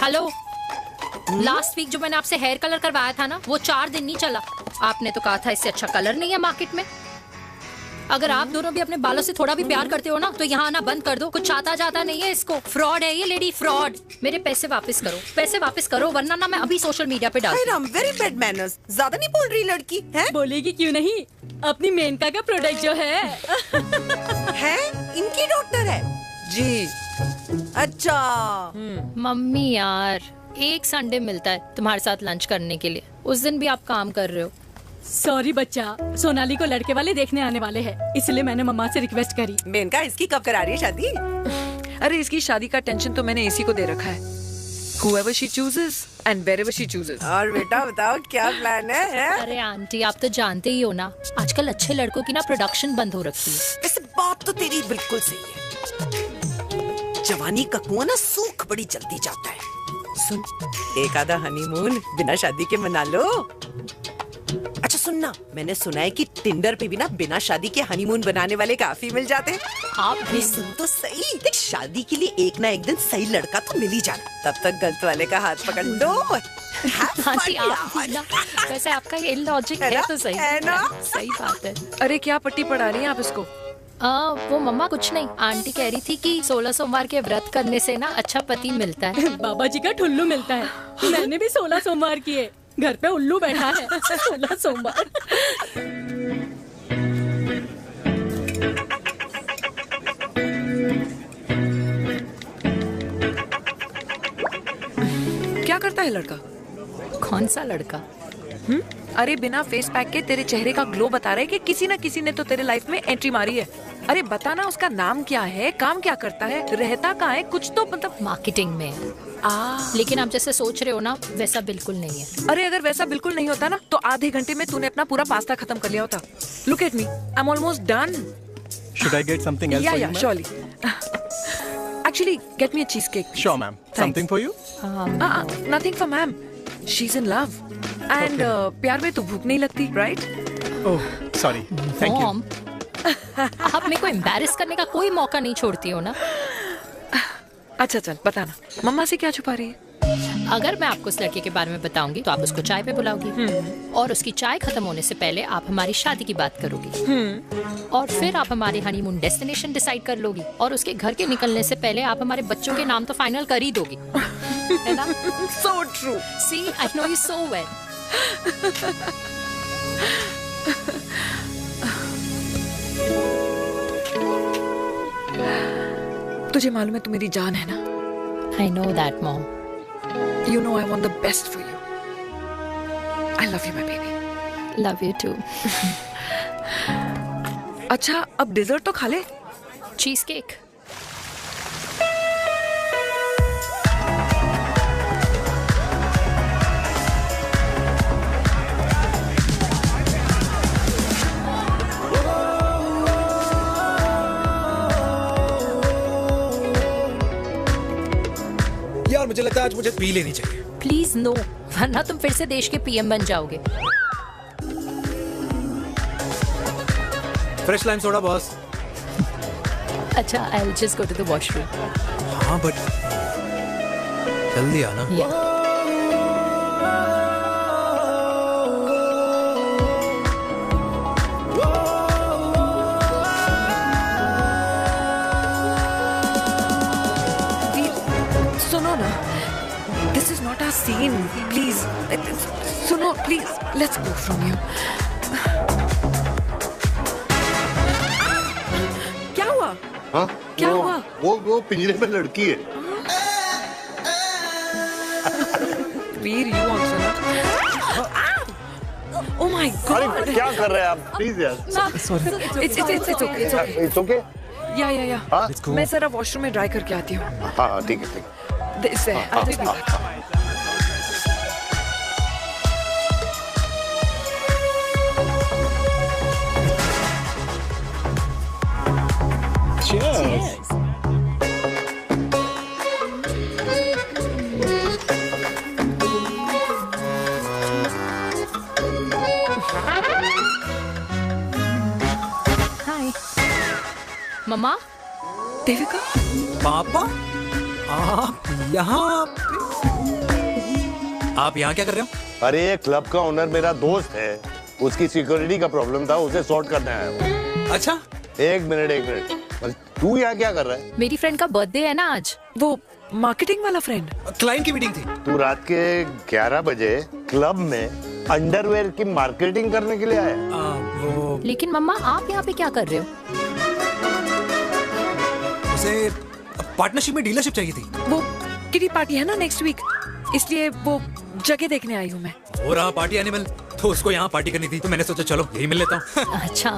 Hello, last week जो मैंने आपसे हेयर कलर करवाया था ना, वो 4 दिन नहीं चला। आपने तो कहा था इससे अच्छा कलर नहीं है मार्केट में। अगर आप दोनों भी अपने बालों से थोड़ा भी प्यार करते हो ना, तो यहाँ आना बंद कर दो। कुछ आता जाता नहीं है इसको। फ्रॉड है ये लेडी, फ्रॉड। मेरे पैसे वापस करो, पैसे वापस करो, वरना ना मैं अभी सोशल मीडिया पे डाल। Very bad manners. ज्यादा नहीं बोल रही लड़की है? बोलेगी क्यों नहीं? अपनी मेनका का प्रोडक्ट जो है इनकी डॉक्टर है जी। अच्छा मम्मी यार, एक संडे मिलता है तुम्हारे साथ लंच करने के लिए, उस दिन भी आप काम कर रहे हो। सॉरी बच्चा, सोनाली को लड़के वाले देखने आने वाले हैं, इसलिए मैंने मम्मा से रिक्वेस्ट करी। मेनका, इसकी कब करा रही है शादी? अरे इसकी शादी का टेंशन तो मैंने इसी को दे रखा है। Whoever she chooses and wherever she chooses. और बेटा बताओ क्या प्लान है? अरे आंटी, आप तो जानते ही हो ना, आजकल अच्छे लड़कों की ना प्रोडक्शन बंद हो रखी है। वैसे बात तो तेरी बिल्कुल सही है। जवानी का कुआं ना सूख बड़ी जल्दी जाता है। सुन, एक आधा हनीमून बिना शादी के मना लो। अच्छा सुनना, मैंने सुना है कि टिंडर पे भी ना बिना शादी के हनीमून बनाने वाले काफी मिल जाते हैं। आप भी सुन तो सही, देख शादी के लिए एक ना एक दिन सही लड़का तो मिल ही जाना, तब तक गलत वाले का हाथ पकड़ लो। आंटी आप भी ना, वैसे आपका ये लॉजिक है तो सही है ना? सही बात है। अरे क्या पट्टी पढ़ा रही हैं आप इसको? वो मम्मा कुछ नहीं, आंटी कह रही थी कि 16 सोमवार के व्रत करने से ना अच्छा पति मिलता है। बाबा जी का ठुल्लू मिलता है। मैंने भी 16 सोमवार किए, घर पे उल्लू बैठा है। 16 सोमवार। क्या करता है लड़का? कौन सा लड़का? अरे बिना फेस पैक के तेरे चेहरे का ग्लो बता रहा है कि किसी ना किसी ने तो तेरे लाइफ में एंट्री मारी है। अरे बताना उसका नाम क्या है, काम क्या करता है, रहता कहाँ है, कुछ तो मतलब। मार्केटिंग में। लेकिन आप जैसे सोच रहे हो ना वैसा बिल्कुल नहीं है। अरे अगर वैसा बिल्कुल नहीं होता ना तो आधे घंटे में तूने अपना पूरा पास्ता खत्म कर लिया होता। Look at me, I am almost done. Should I get something else for you, ma'am? Surely. Actually, get me a cheesecake. Sure, ma'am. Something for you? Nothing for ma'am. She's in love. And प्यार में तो भूख नहीं लगती, right? Oh, sorry. Thank you. आप मेरे को embarrass करने का कोई मौका नहीं छोड़ती हो ना। अच्छा चल बताना, मम्मा से क्या छुपा रही है? अगर मैं आपको उस लड़के के बारे में बताऊंगी तो आप उसको चाय पे बुलाओगी और उसकी चाय खत्म होने से पहले आप हमारी शादी की बात करोगी और फिर आप हमारे हनीमून डेस्टिनेशन डिसाइड कर लोगी और उसके घर के निकलने से पहले आप हमारे बच्चों के नाम तो फाइनल कर ही दोगी, है ना? So true. See, I know you so well. तुझे मालूम है तू मेरी जान है ना? I know that, Mom. You know I want the best for you. I love you, my baby. Love you too. अच्छा अब डेजर्ट तो खा ले। Cheese cake. यार मुझे लगता है आज मुझे पी लेनी चाहिए। प्लीज नो, वरना तुम फिर से देश के पीएम बन जाओगे। Fresh lime soda boss. अच्छा, I will just go to the washroom. हाँ बट जल्दी आना। सुनो ना, this is not our scene. Please, सुनो please, let's go from here. क्या हुआ? हाँ? क्या हुआ? वो पिंजरे में लड़की है। वीर, you also not. Oh my God! अरे क्या कर रहे हैं आप? Please यार। It's okay. It's okay? या। हाँ? मैं जरा वॉशरूम में ड्राई करके आती हूँ। हाँ ठीक है। इससे I'll be back. Cheers. हाय मम्मा। देविका। पापा आप यहाँ क्या कर रहे हो? अरे ये क्लब का ओनर मेरा दोस्त है, उसकी सिक्योरिटी का प्रॉब्लम था, उसे सॉर्ट करने आया हूँ। अच्छा एक मिनट तू यहाँ क्या कर रहा है? मेरी फ्रेंड का बर्थडे है ना आज। वो मार्केटिंग वाला फ्रेंड। क्लाइंट की मीटिंग थी। तू रात के 11 बजे क्लब में अंडरवेयर की मार्केटिंग करने के लिए आया? लेकिन मम्मा आप यहाँ पे क्या कर रहे हो? उसे पार्टनरशिप में डीलरशिप चाहिए थी। वो किटी पार्टी है ना नेक्स्ट वीक, इसलिए वो जगह देखने आई हूँ मैं। हो रहा पार्टी एनिमल, तो उसको यहाँ पार्टी करनी थी, तो मैंने सोचा चलो यही मिल लेता हूँ। अच्छा,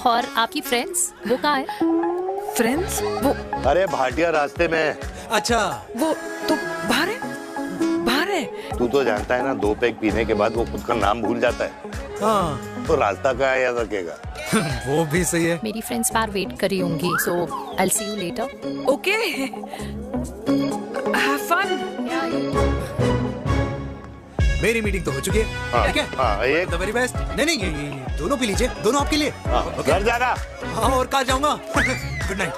और आपकी फ्रेंड्स वो कहाँ है? फ्रेंड्स वो अरे भाटिया रास्ते में। अच्छा वो तो बाहर है। तू तो जानता है ना, 2 पैक पीने के बाद वो खुद का नाम भूल जाता है। हाँ तो रास्ता कहाँ याद रखेगा? वो भी सही है। मेरी फ्रेंड्स बाहर वेट कर रही होंगी, so I will see you later. Okay, have fun. मेरी मीटिंग तो हो चुकी है, ठीक है? एक द वेरी बेस्ट। नहीं, ये दोनों पी लीजिए, दोनों आपके लिए। घर जाना। हाँ, और कहाँ जाऊंगा? Good night.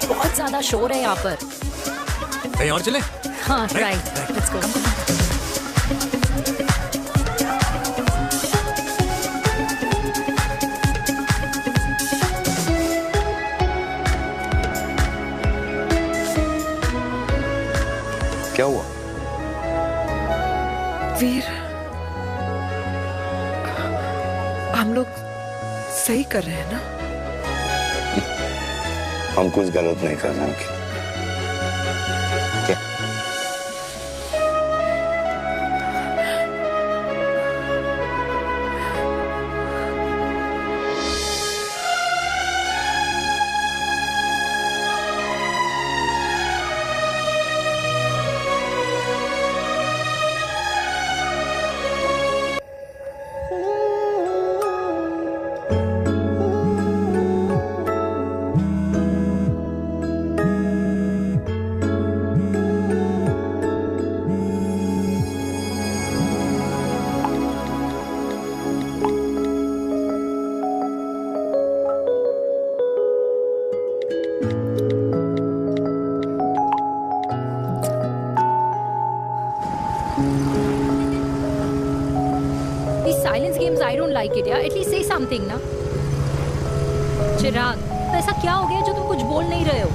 बहुत ज्यादा शोर है यहाँ पर। कहीं और चले? हाँ, राइट, लेट्स गो। क्या हुआ? वीर, हम लोग सही कर रहे हैं ना? हम कुछ गलत नहीं कर रहे हैं। क्या? Silence games, I don't like it, यार। At least say something ना। चिराग, तो ऐसा क्या हो गया जो तुम कुछ बोल नहीं रहे हो?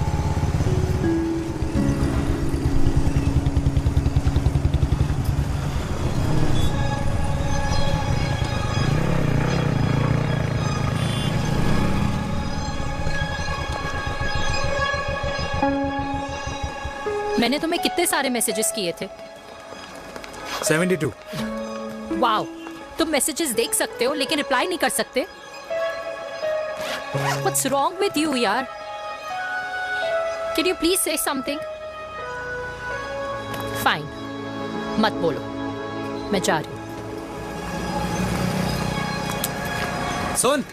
मैंने तुम्हें कितने सारे मैसेजेस किए थे? 72। वाओ, तुम मैसेजेस देख सकते हो लेकिन रिप्लाई नहीं कर सकते? What's wrong with you, यार? Can you please say something? Fine, मत बोलो, मैं जा रही हूँ। सुन,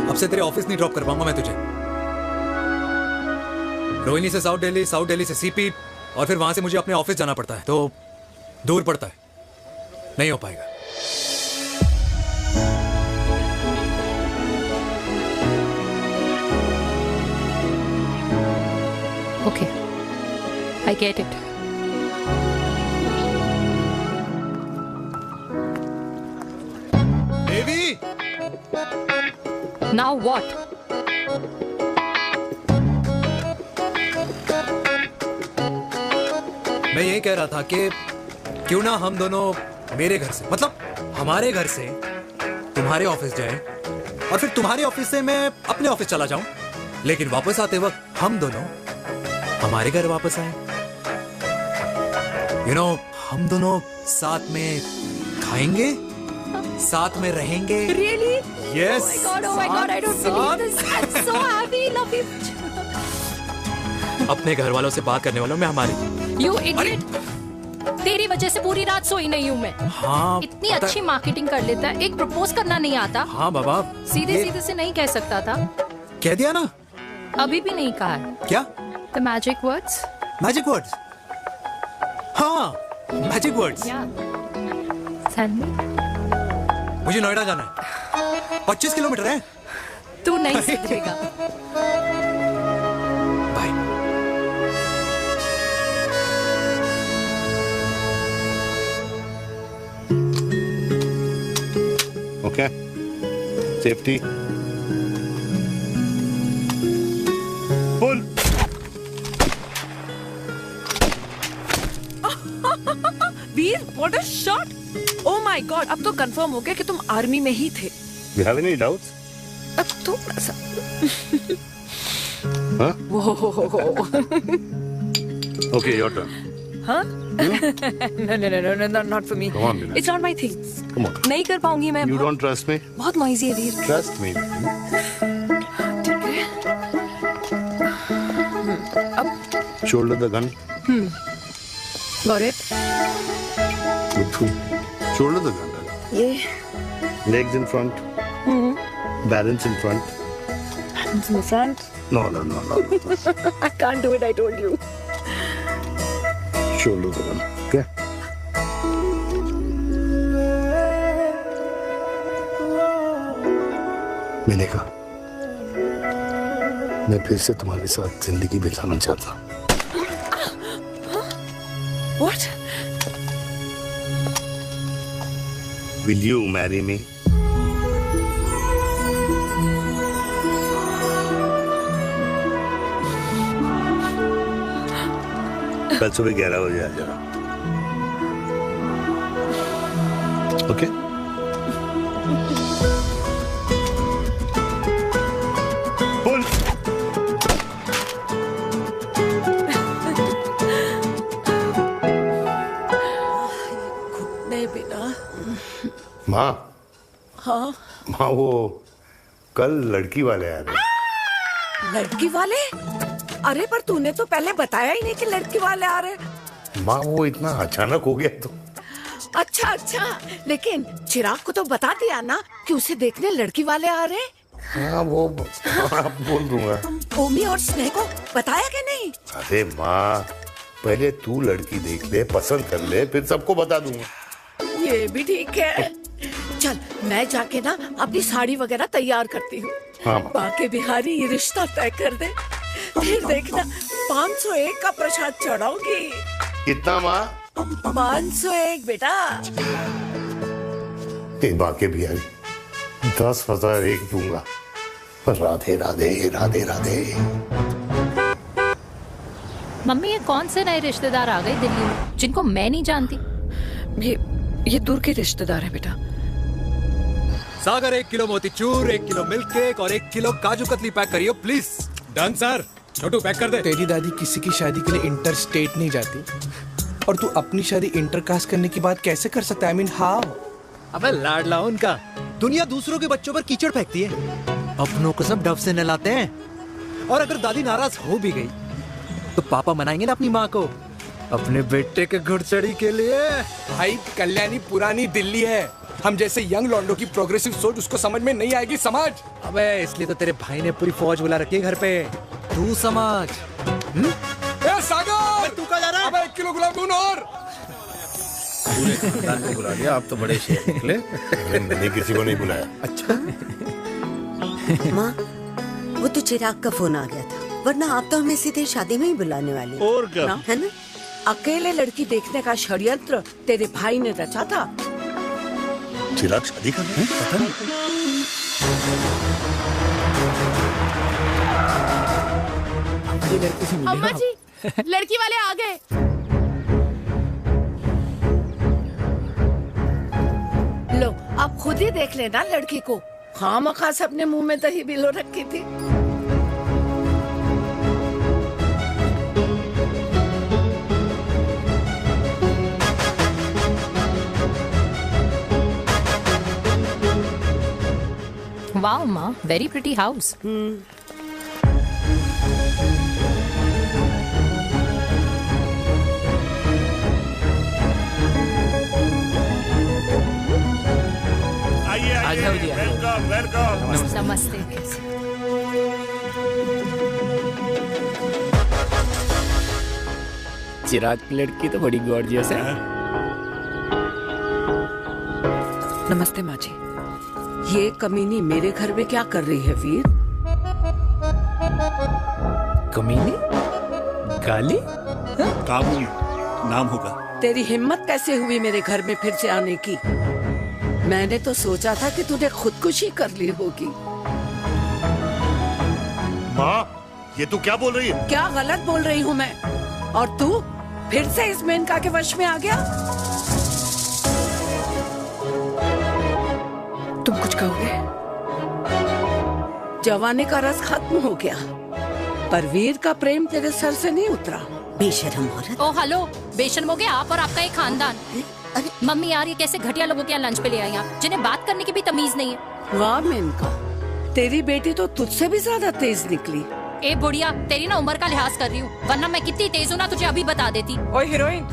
अब से तेरे ऑफिस नहीं ड्रॉप कर पाऊंगा मैं तुझे। रोहिणी से साउथ दिल्ली से सीपी, और फिर वहां से मुझे अपने ऑफिस जाना पड़ता है, तो दूर पड़ता है, नहीं हो पाएगा। Okay, I get it. Devi! Now what? मैं यही कह रहा था कि क्यों ना हम दोनों मेरे घर से, मतलब हमारे घर से तुम्हारे ऑफिस जाएं, और फिर तुम्हारे ऑफिस से मैं अपने ऑफिस चला जाऊं, लेकिन वापस आते वक्त हम दोनों हमारे घर वापस आए। यू नो, हम दोनों साथ में खाएंगे, साथ में रहेंगे। Really? Yes. Oh my God, I don't believe this. I'm so happy, love you. अपने घर वालों से बात करने वालों में हमारी। You idiot! तेरी वजह से पूरी रात सोई नहीं हूँ मैं। हाँ, इतनी अच्छी मार्केटिंग कर लेता है, एक प्रपोज करना नहीं आता। हाँ बाबा, सीधे से नहीं कह सकता था। कह दिया ना। अभी भी नहीं कहा है। क्या? The magic words? Magic words? हाँ, magic words. Tell me. मुझे नोएडा जाना है, 25 किलोमीटर है। तू नहीं समझेगा। Okay. Safety. Pull. Veer, what a shot! Oh my God! अब तो कंफर्म हो गया कि तुम आर्मी में ही थे। You have any doubts? अब थोड़ा सा। Huh? Whoa. Okay, your turn. Huh? No, not for me. Come on, Meena. It's not my thing. Come on. नहीं कर पाऊंगी मैं। You don't trust me? बहुत noisy है वीर। Trust me. ठीक है। अब Shoulder the gun. Got it. Good shoulder तो जाना ये legs in front, balance in front. hands in front. No. I can't do it, I told you. Shoulder to जाना, okay? मैंने कहा मैं फिर से तुम्हारे साथ जिंदगी बिताना चाहता हूँ। What? Will you marry me? कल सुबह 11 बजे आ जाना। ओके? बोल। नहीं बेटा। माँ हाँ। माँ वो कल लड़की वाले आ रहे। लड़की वाले? अरे पर तूने तो पहले बताया ही नहीं कि लड़की वाले आ रहे। माँ वो इतना अचानक हो गया तो। अच्छा, लेकिन चिराग को तो बता दिया ना कि उसे देखने लड़की वाले आ रहे। हाँ वो बोल दूंगा। ओमी और स्नेह को बताया कि नहीं? अरे माँ पहले तू लड़की देख ले, पसंद कर ले, फिर सबको बता दूंगा। ये भी ठीक है। चल मैं जाके ना अपनी साड़ी वगैरह तैयार करती हूँ। हाँ। बाकी बिहारी ये रिश्ता तय कर दे, फिर देखना 501 का प्रसाद चढ़ाऊंगी। कितना माँ? 501 बेटा। बाकी बिहारी 10,001 दूंगा। राधे राधे राधे राधे। मम्मी ये कौन से नए रिश्तेदार आ गए दिल्ली में जिनको मैं नहीं जानती? ये दूर के रिश्तेदार हैं बेटा। सागर 1 किलो मोतीचूर, 1 किलो मिल्क केक और 1 किलो काजू कतली पैक करियो प्लीज। Done sir. छोटू पैक कर दे। तेरी दादी किसी की शादी के लिए इंटर स्टेट नहीं जाती और तू अपनी शादी इंटर कास्ट करने की बात कैसे कर सकता है? I mean, how? अबे लाडला उनका। दुनिया दूसरों के बच्चों पर कीचड़ फेंकती है, अपनों को सब डब से नहलाते हैं। और अगर दादी नाराज हो भी गई तो पापा मनाएंगे ना अपनी माँ को अपने बेटे के घुड़चड़ी के लिए। भाई कल्याणी पुरानी दिल्ली है, हम जैसे यंग लॉन्डो की प्रोग्रेसिव सोच उसको समझ में नहीं आएगी। समझ? अबे इसलिए तो तेरे भाई ने पूरी फौज बुला रखी है घर पे, तू समझ। ए सागर तू कहाँ जा रहा है? अबे 1 किलो गुलाब जामुन और। पूरे खानदान को बुला लिया, आप तो बड़े शेर निकले। मैंने किसी को नहीं बुलाया। अच्छा माँ वो तो चिराग का फोन आ गया था, वरना आप तो हमें सीधे शादी में ही बुलाने वाली। और क्या है ना? अकेले लड़की देखने का षड्यंत्र तेरे भाई ने रचा था। चिराग शादी कर रहे हैं? पता नहीं। अम्मा जी लड़की वाले आ गए। लो अब खुद ही देख लेना लड़की को। खामखा से अपने मुंह में दही बिलो रखी थी। वाओ माँ, वेरी प्रिटी हाउस। आइए वेलकम वेलकम। नमस्ते। चिराग की लड़की तो बड़ी गॉर्जियस है। नमस्ते माँ जी। ये कमीनी मेरे घर में क्या कर रही है वीर? कमीनी? गाली? काबू नाम होगा। तेरी हिम्मत कैसे हुई मेरे घर में फिर से आने की? मैंने तो सोचा था कि तूने खुदकुशी कर ली होगी। माँ ये तू क्या बोल रही है? क्या गलत बोल रही हूँ मैं? और तू फिर से इस मेनका के वश में आ गया? तुम कुछ कहोगे? जवानी का रस खत्म हो गया, पर वीर का प्रेम तेरे सर से नहीं उतरा। बेशर्म औरत। ओ हेलो, बेशर्म हो गया आप और आपका एक खानदान। मम्मी यार ये कैसे घटिया लोगों के यहाँ लंच पे ले आई आप, जिन्हें बात करने की भी तमीज नहीं है। वाह मेनका, तेरी बेटी तो तुझसे भी ज्यादा तेज निकली। ए बुढ़िया, तेरी ना उम्र का लिहाज कर रही हूँ, वरना मैं कितनी तेज हूँ ना तुझे अभी बता देती। ओए हीरोइन,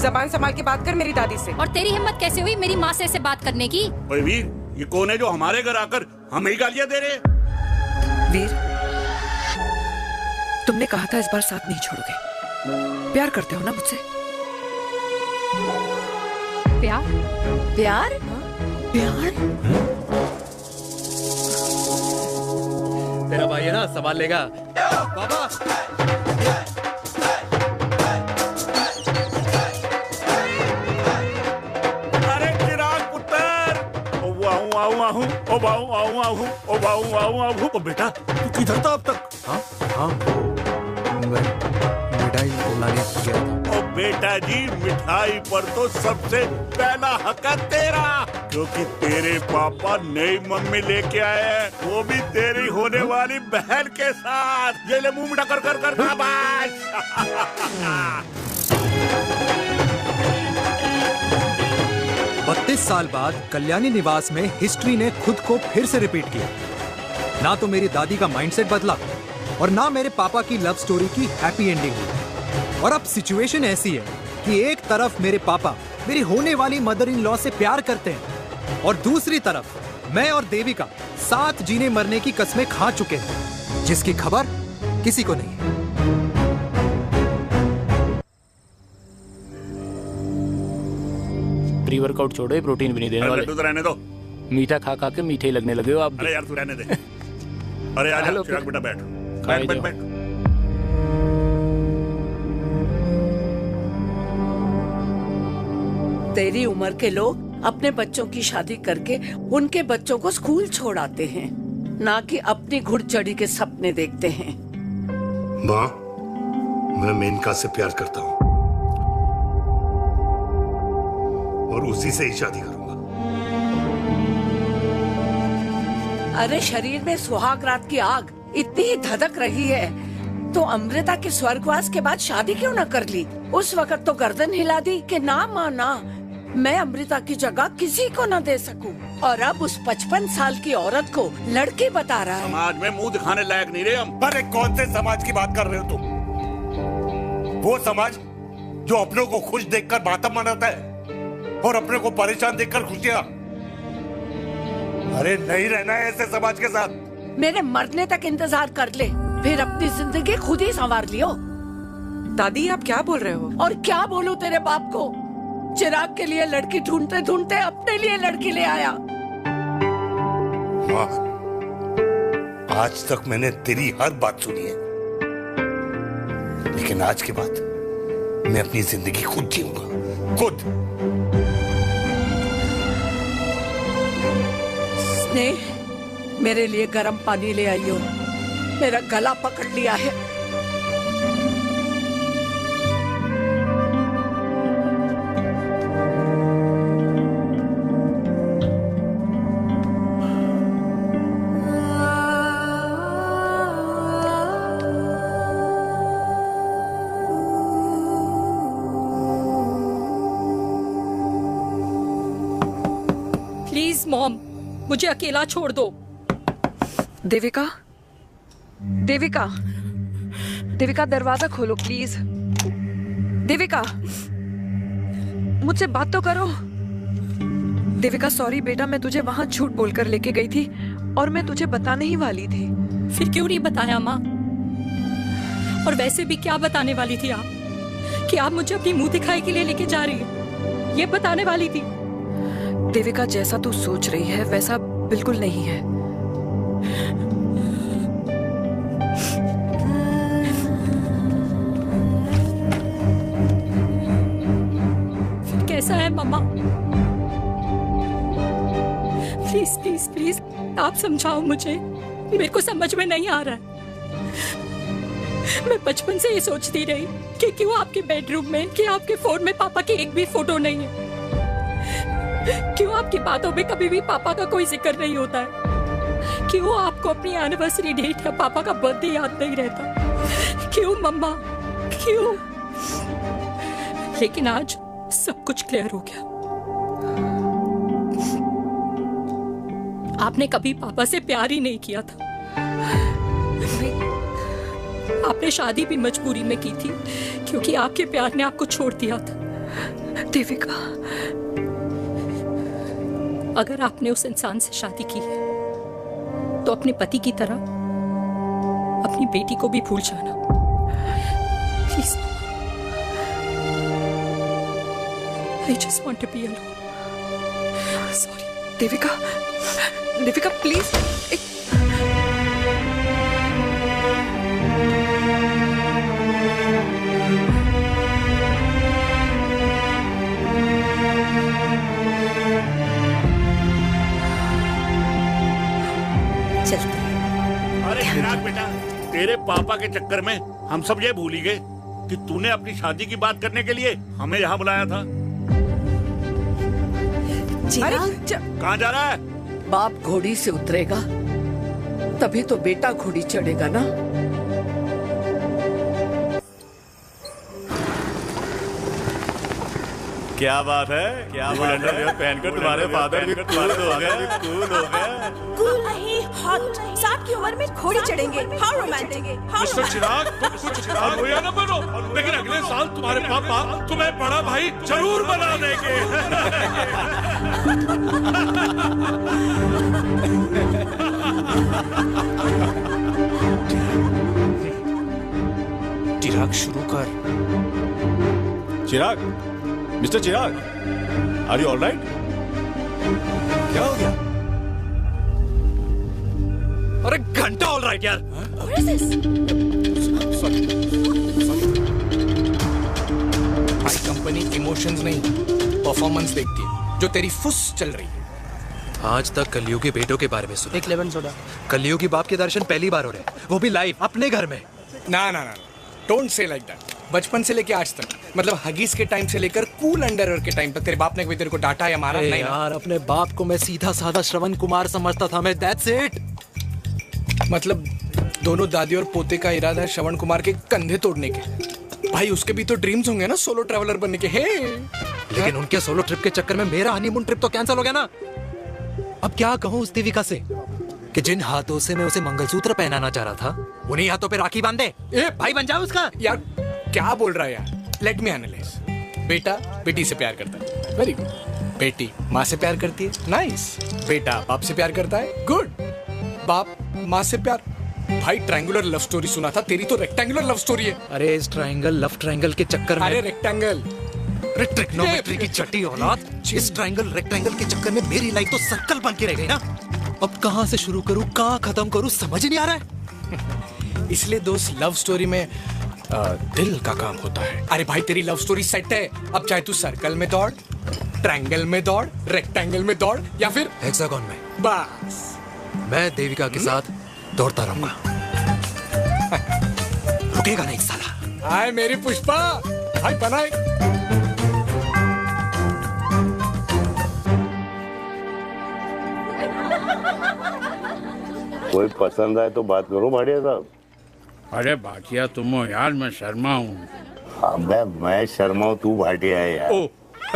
जबान संभाल के बात कर मेरी दादी से। और तेरी हिम्मत कैसे हुई मेरी माँ से ऐसे बात करने की? ओए वीर, ये कौन है जो हमारे घर आकर हमें ही गालियां दे रहे हैं? वीर, तुमने कहा था इस बार साथ नहीं छोड़ोगे। प्यार करते हो ना मुझसे? प्यार? प्यार? प्यार? तेरा भाई है ना, संभाल लेगा। बाबा अरे चिराग पुत्र, ओ वाहू वाहू वाहू, ओ वाहू वाहू वाहू, ओ वाहू वाहू वाहू। ओ बेटा, तू किधर था अब तक? हाँ, मिठाई लाने गया था। ओ बेटा जी, मिठाई पर तो सबसे पहला हक है तेरा, क्योंकि तेरे पापा नई मम्मी लेके आए हैं, वो भी तेरी होने वाली बहन के साथ। ये ले मुंह मिठा कर कर कर शाबाश। 32 साल बाद कल्याणी निवास में हिस्ट्री ने खुद को फिर से रिपीट किया। ना तो मेरी दादी का माइंडसेट बदला और ना मेरे पापा की लव स्टोरी की हैप्पी एंडिंग हुई। और अब सिचुएशन ऐसी है कि एक तरफ मेरे पापा मेरी होने वाली मदर इन लॉ से प्यार करते हैं और दूसरी तरफ मैं और देविका साथ जीने मरने की कस्में खा चुके हैं, जिसकी खबर किसी को नहीं है। प्री वर्कआउट छोड़ो, ये प्रोटीन भी नहीं देने वाले। तू तो रहने दो। मीठा खा खा के मीठे ही लगने लगे हो आप। अरे यार तू रहने दे। अरे आजा चिराग बेटा, बैठ बैठ बैठ बैठ। तेरी उम्र के लोग अपने बच्चों की शादी करके उनके बच्चों को स्कूल छोड़ाते हैं, ना कि अपनी घुड़चढ़ी के सपने देखते हैं। माँ, मैं मेनका से प्यार करता हूँ और उसी से ही शादी करूंगा। अरे शरीर में सुहाग रात की आग इतनी ही धधक रही है तो अमृता के स्वर्गवास के बाद शादी क्यों न कर ली? उस वक्त तो गर्दन हिला दी कि ना माना, मैं अमृता की जगह किसी को न दे सकूं। और अब उस 55 साल की औरत को लड़की बता रहा है। समाज में मुंह दिखाने लायक नहीं रहे हम। अरे कौन से समाज की बात कर रहे हो तुम? वो समाज जो अपनों को खुश देखकर मातम मनाता है और अपने को परेशान देखकर खुशियां। अरे नहीं रहना है ऐसे समाज के साथ। मेरे मरने तक इंतजार कर ले, फिर अपनी जिंदगी खुद ही संवार लियो। दादी आप क्या बोल रहे हो? और क्या बोलूं तेरे बाप को? चिराग के लिए लड़की ढूंढते ढूंढते अपने लिए लड़की ले आया। माँ, आज तक मैंने तेरी हर बात सुनी है, लेकिन आज के बाद मैं अपनी जिंदगी खुद जीऊंगा, खुद। स्नेह, मेरे लिए गर्म पानी ले आइयो, मेरा गला पकड़ लिया है। प्लीज मॉम, मुझे अकेला छोड़ दो। देविका, देविका, देविका दरवाजा खोलो प्लीज। देविका, मुझसे बात तो करो। देविका सॉरी बेटा, मैं तुझे वहां झूठ बोलकर लेके गई थी और मैं तुझे बताने ही वाली थी। फिर क्यों नहीं बताया माँ? और वैसे भी क्या बताने वाली थी आप? कि आप मुझे अपनी मुंह दिखाई के लिए लेके जा रही है, ये बताने वाली थी। देविका जैसा तू सोच रही है वैसा बिल्कुल नहीं है। फिर कैसा है मम्मा? प्लीज प्लीज प्लीज आप समझाओ मुझे, मेरे को समझ में नहीं आ रहा है। मैं बचपन से ये सोचती रही कि क्यों आपके बेडरूम में, कि आपके फोन में पापा की एक भी फोटो नहीं है, क्यों आपकी बातों में कभी भी पापा का कोई जिक्र नहीं होता है, क्यों आपको अपनी एनिवर्सरी डेट या पापा का बर्थडे याद नहीं रहता, क्यों मम्मा क्यों? लेकिन आज सब कुछ क्लियर हो गया। आपने कभी पापा से प्यार ही नहीं किया था। आपने शादी भी मजबूरी में की थी क्योंकि आपके प्यार ने आपको छोड़ दिया था। देविका, अगर आपने उस इंसान से शादी की है तो अपने पति की तरह अपनी बेटी को भी भूल जाना please. I just want to be alone. Sorry, Devika, Devika please. अरे चिराग बेटा, तेरे पापा के चक्कर में हम सब ये भूल ही गए कि तूने अपनी शादी की बात करने के लिए हमें यहाँ बुलाया था। कहाँ जा रहा है? बाप घोड़ी से उतरेगा तभी तो बेटा घोड़ी चढ़ेगा ना। क्या बात है, क्या बात है, पहनकर तुम्हारे फादर भी कूल हो गए, कूल हो गए। कूल नहीं, हॉट। 60 की उम्र में घोड़ी चढ़ेंगे, हाउ रोमांटिक। मिस्टर चिराग, तुम कुछ चिराग हो या न बनो, लेकिन अगले साल तुम्हारे पापा तुम्हें बड़ा भाई जरूर बना देंगे। चिराग शुरू कर। Chirag, mister Chirag, are you alright? क्या हो गया? अरे घंटा ऑलराइट यार। भाई कंपनी इमोशंस नहीं परफॉर्मेंस देखती है, जो तेरी फुस चल रही है। आज तक कलयुगी बेटों के बारे में सुना। एक लेमन सोडा। कलयुगी बाप के दर्शन पहली बार हो रहे हैं, वो भी लाइव अपने घर में। ना ना ना, डोंट से लाइक दैट। बचपन से लेके आज तक, मतलब हगीज के टाइम से लेकर कूल अंडरवेयर के टाइम तक तेरे बाप ने कभी तेरे को डांटा या मारा नहीं? यार अपने बाप को मैं सीधा साधा श्रवण कुमार समझता था मैं, दैट्स इट। मतलब दोनों दादी और पोते का इरादा है श्रवण कुमार के कंधे तोड़ने के। भाई उसके भी तो ड्रीम्स होंगे ना सोलो ट्रैवलर बनने के। हे लेकिन उनके सोलो ट्रिप के चक्कर में मेरा हनीमून ट्रिप तो कैंसिल हो गया ना। अब क्या कहूँ उस देविका से कि जिन हाथों से मैं उसे मंगलसूत्र पहनाना चाह रहा था उन्हीं हाथों पे राखी बांध दे। भाई बन जाओ उसका। यार क्या बोल रहा है यार? Let me analyse. बेटा बेटी से प्यार करता है, वेरी गुड। बेटी माँ से प्यार करती है, नाइस। बेटा बाप से प्यार करता है, गुड। बाप माँ से प्यार। भाई ट्रायंगुलर लव स्टोरी सुना था, तेरी तो रेक्टेंगुलर लव स्टोरी है। अरे इस ट्रायंगल लव ट्रायंगल के चक्कर में, अरे रेक्टेंगल, ट्रिग्नोमेट्री की छठी औलाद, इस ट्रायंगल रेक्टेंगल के चक्कर में मेरी लाइफ तो सर्कल बन के रह गई ना। अब कहाँ से शुरू करूँ, कहाँ खत्म करूँ, समझ ही नहीं आ रहा है। इसलिए दोस्त लव स्टोरी में दिल का काम होता है। अरे भाई तेरी लव स्टोरी सेट है, अब चाहे तू सर्कल में दौड़, ट्रायंगल में दौड़, रेक्टेंगल में दौड़ या फिर हेक्सागोन में, बस मैं देविका के साथ दौड़ता रहूंगा। रुकेगा नहीं साला। हाय मेरी पुष्पा, हाय बनाए। कोई पसंद आए तो बात करो भाटिया साहब। अरे भाटिया तुम हो यार, मैं शर्मा हूँ। अबे मैं शर्मा हूँ, तू भाटिया है यार।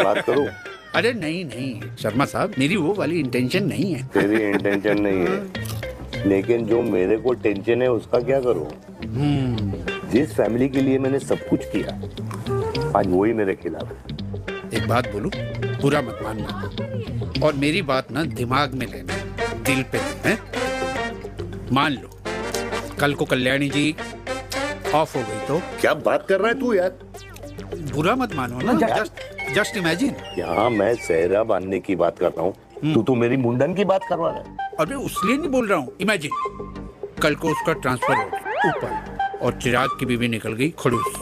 बात करो। अरे नहीं नहीं शर्मा साहब, मेरी वो वाली इंटेंशन नहीं है। तेरी इंटेंशन नहीं है, लेकिन जो मेरे को टेंशन है उसका क्या करूँ? जिस फैमिली के लिए मैंने सब कुछ किया आज वही मेरे खिलाफ है। एक बात बोलूं, बुरा मत मानना, और मेरी बात ना दिमाग में लेना, दिल पे लेना। मान लो कल को कल्याणी जी ऑफ हो गई तो? क्या बात कर रहा है तू यार? बुरा मत मानो ना, जस्ट इमेजिन। यहाँ मैं सेहरा बांधने की बात कर रहा हूँ, तू मेरी मुंडन की बात करवा रहा है। अबे उसलिए नहीं बोल रहा हूँ, इमेजिन कल को उसका ट्रांसफर हो गया ऊपर और चिराग की बीवी निकल गई खड़ूस,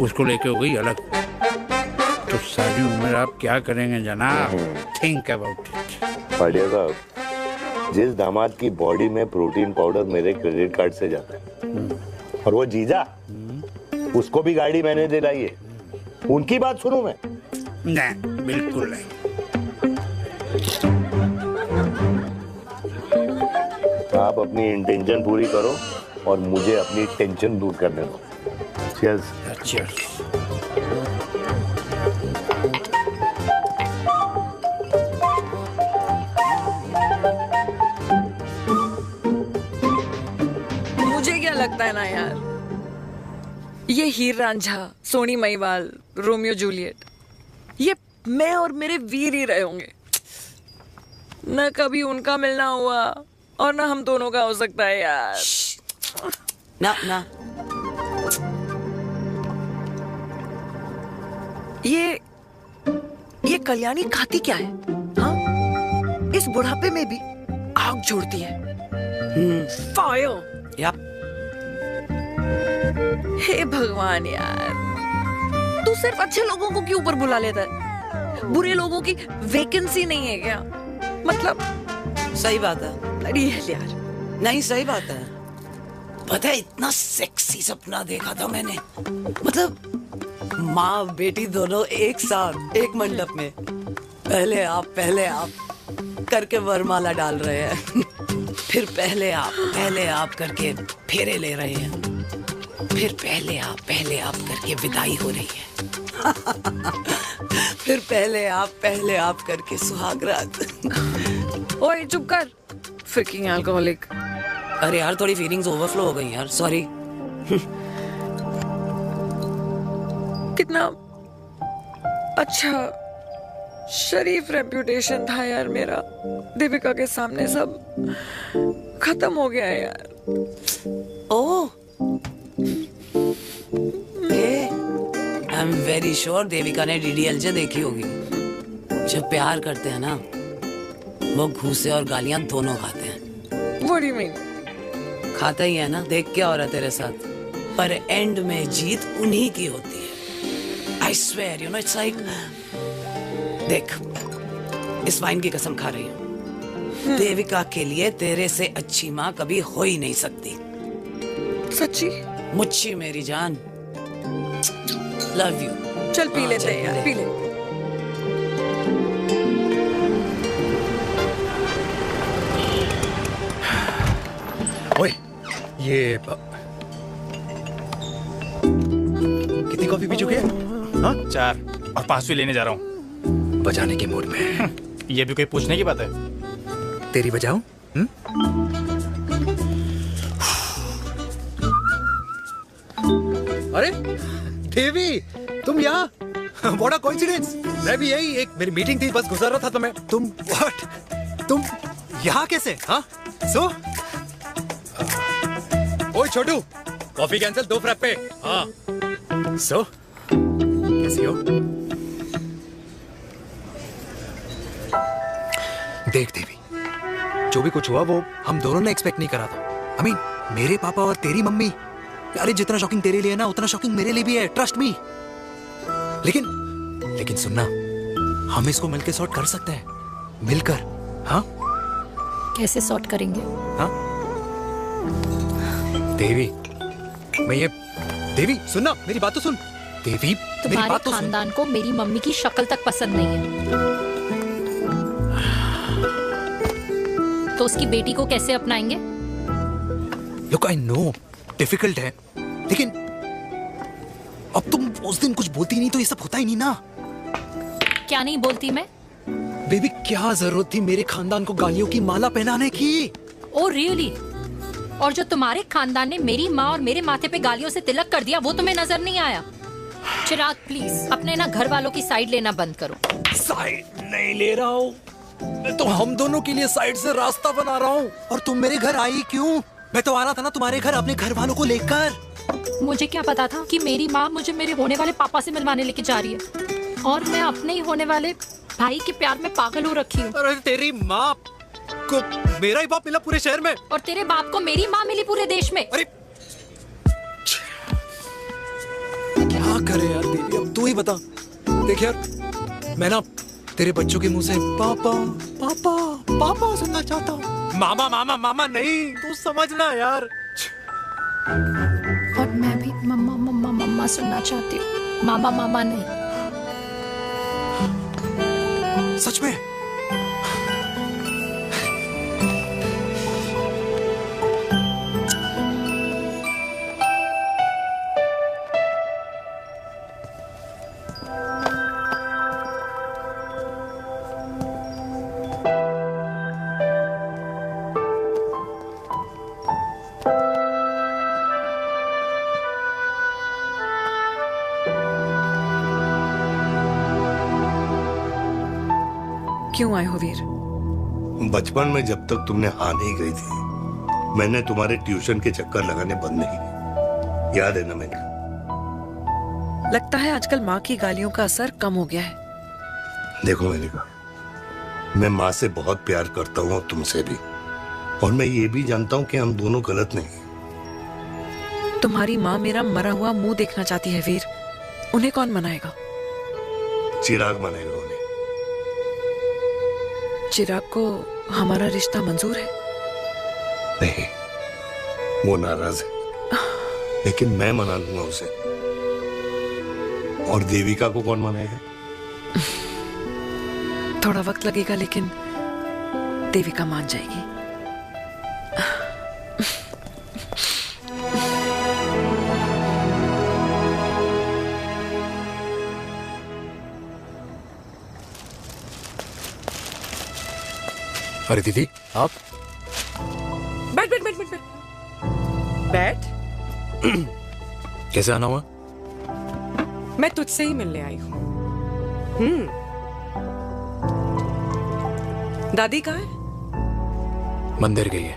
उसको लेके हो गई अलग, तो सारी उम्र आप क्या करेंगे जनाब? Think about it. बढ़िया साहब, जिस दामाद की बॉडी में प्रोटीन पाउडर मेरे क्रेडिट कार्ड से जाता है और वो जीजा, उसको भी गाड़ी मैंने दिलाई है, उनकी बात सुनूं मैं? नहीं, बिल्कुल नहीं। आप अपनी इंटेंशन पूरी करो और मुझे अपनी टेंशन दूर करने दो। चीयर्स। चीयर्स। मुझे क्या लगता है ना यार, ये हीर रांझा, सोनी महिवाल, रोमियो जूलियट, ये मैं और मेरे वीर ही रहे होंगे। न कभी उनका मिलना हुआ और ना हम दोनों का हो सकता है यार। ना ना, ये कल्याणी खाती क्या है? हाँ, इस बुढ़ापे में भी आग जोड़ती है। फायर। यार हे भगवान यार, तू सिर्फ अच्छे लोगों को क्यों ऊपर बुला लेता है? बुरे लोगों की वैकेंसी नहीं है क्या? मतलब सही बात है। अरे यार, नहीं सही बात है। पता है इतना सेक्सी सपना देखा था मैंने, मतलब माँ बेटी दोनों एक साथ एक मंडप में, पहले आप करके वरमाला डाल रहे हैं, फिर पहले आप करके फेरे ले रहे हैं, फिर पहले आप करके विदाई हो रही है, फिर पहले आप करके सुहागरात। ओए चुप कर, फ्रिकिंग अल्कोहलिक। अरे यार थोड़ी फीलिंग्स ओवरफ्लो हो गई यार, सॉरी। कितना अच्छा शरीफ रेप्यूटेशन था यार मेरा, दीपिका के सामने सब खत्म हो गया है यार। Oh, I am very sure Devika ने डीडीएलजे देखी होगी। जब प्यार करते हैं ना, वो घूसे और गालियां दोनों खाते हैं। What do you mean? खाता ही है ना, देख क्या हो रहा है तेरे साथ, पर एंड में जीत उन्हीं की होती है। I swear, you know, it's like, देख, इस वाइन की कसम खा रही हूँ, देविका के लिए तेरे से अच्छी माँ कभी हो ही नहीं सकती। सच्ची? मुच्छी मेरी जान, लव यू। चल पी लेते हैं यार, पी ले। ओए, ये कितनी कॉफी पी चुके हैं? हाँ? 4 और 5वीं लेने जा रहा हूँ। बजाने के मूड में। ये भी कोई पूछने की बात है? तेरी बजाऊं? अरे देवी, तुम यहाँ? What a coincidence! मैं भी यही, एक मेरी मीटिंग थी, बस गुजर रहा था तो मैं, तुम यहाँ कैसे? हाँ? सो? ओए छोटू, कॉफी कैंसिल, 2 फ्रैप्पे। हाँ। सो? कैसी हो? देख देवी, जो भी कुछ हुआ वो हम दोनों ने एक्सपेक्ट नहीं करा था। I mean, मेरे पापा और तेरी मम्मी, अरे जितना शॉकिंग तेरे लिए ना, उतना शॉकिंग मेरे लिए भी है, ट्रस्ट मी। लेकिन सुनना, हम इसको मिलकर सॉर्ट कर सकते हैं, मिलकर। हाँ? कैसे सॉर्ट करेंगे? हाँ? देवी, देवी सुनना, मेरी बात तो सुन। देवी, मेरी बात तो सुन। खानदान को मेरी मम्मी की शक्ल तक पसंद नहीं है, तो उसकी बेटी को कैसे अपनाएंगे? Look, I know, डिफिकल्ट है, लेकिन अब तुम उस दिन कुछ बोलती नहीं तो ये सब होता ही नहीं ना। क्या नहीं बोलती मैं? बेबी, क्या जरूरत थी मेरे खानदान को गालियों की माला पहनाने की? Oh really? और जो तुम्हारे खानदान ने मेरी माँ और मेरे माथे पे गालियों से तिलक कर दिया, वो तुम्हें नजर नहीं आया? चिराग प्लीज अपने ना घर वालों की साइड लेना बंद करो। साइड नहीं ले रहा हूँ, मैं तो हम दोनों के लिए साइड से रास्ता बना रहा हूँ। और तुम मेरे घर आई क्यों? मैं तो आ रहा था ना तुम्हारे घर अपने घर वालों को लेकर। मुझे क्या पता था कि मेरी माँ मुझे मेरे होने वाले पापा से मिलवाने लेके जा रही है, और मैं अपने ही होने वाले भाई के प्यार में पागल हो रखी हूँ। अरे तेरी माँ को मेरा ही बाप मिला पूरे शहर में, और तेरे बाप को मेरी माँ मिली पूरे देश में। अरे क्या करे यार देवी, अब तू ही बता। देख यार, मैं ना तेरे बच्चों के मुंह से पापा पापा पापा सुनना चाहता हूँ, मामा मामा मामा नहीं, तू समझना यार। और मैं भी मम्मा मम्मा मम्मा सुनना चाहती हूँ, मामा मामा नहीं। सच में? क्यों आए हो वीर? बचपन में जब तक तुमने हाँ नहीं कही थी, मैंने तुम्हारे ट्यूशन के चक्कर लगाने बंद नहीं किए। याद है ना मैंने? लगता है आजकल माँ की गालियों का असर कम हो गया है। देखो मैंने कहा, मैं माँ से बहुत प्यार करता हूँ और तुमसे भी, और मैं ये भी जानता हूँ कि हम दोनों गलत नहीं। तुम्हारी माँ मेरा मरा हुआ मुंह देखना चाहती है वीर। उन्हें कौन मनाएगा? चिराग मनाएगा उन्हें। चिराग को हमारा रिश्ता मंजूर है? नहीं, वो नाराज है, लेकिन मैं मना लूंगा उसे। और देविका को कौन मनाएगा? थोड़ा वक्त लगेगा, लेकिन देविका मान जाएगी। अरे दीदी, आप बैठ बैठ बैठ बैठ बैठ। कैसे आना हुआ? मैं तुझसे ही मिलने आई हूँ। दादी कहाँ है? मंदिर गई है।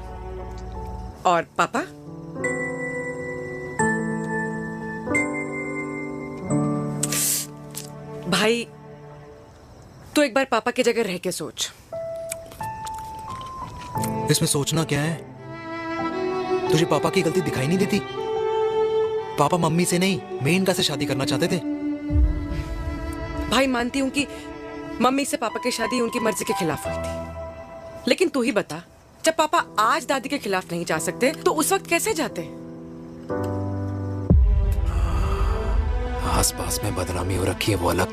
और पापा? भाई, तू एक बार पापा की जगह रह के सोच। इसमें सोचना क्या है? तुझे पापा की गलती दिखाई नहीं देती? पापा मम्मी से नहीं, मेनका से शादी करना चाहते थे। भाई, मानती हूं कि मम्मी से पापा की शादी उनकी मर्जी के खिलाफ हुई थी, लेकिन तू ही बता, जब पापा आज दादी के खिलाफ नहीं जा सकते तो उस वक्त कैसे जाते? आस पास में बदनामी हो रखी है, वो अलग।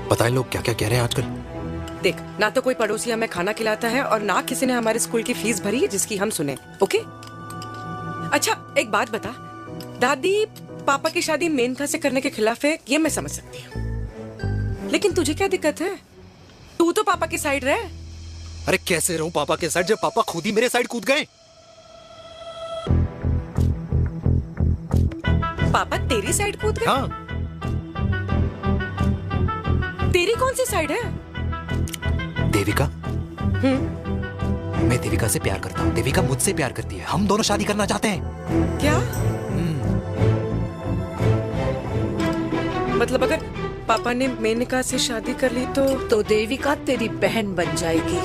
पता है लोग क्या क्या कह रहे हैं आजकल? देख, ना तो कोई पड़ोसी हमें खाना खिलाता है और ना किसी ने हमारे स्कूल की फीस भरी है जिसकी हम सुने। ओके? अच्छा, एक बात बता, दादी पापा की शादी मेनका से करने के खिलाफ है, ये मैं समझ सकती हूँ, लेकिन तुझे क्या दिक्कत है? तू तो पापा की साइड रहे। अरे कैसे रहूं पापा के साइड जब पापा खुद ही मेरे साइड कूद गए? पापा तेरी साइड कूद गए? हाँ। तेरी कौन सी साइड है? देविका। मैं देविका से प्यार करता हूँ, देविका मुझसे प्यार करती है, हम दोनों शादी करना चाहते हैं। क्या? मतलब अगर पापा ने मेनका से शादी कर ली तो देविका तेरी बहन बन जाएगी।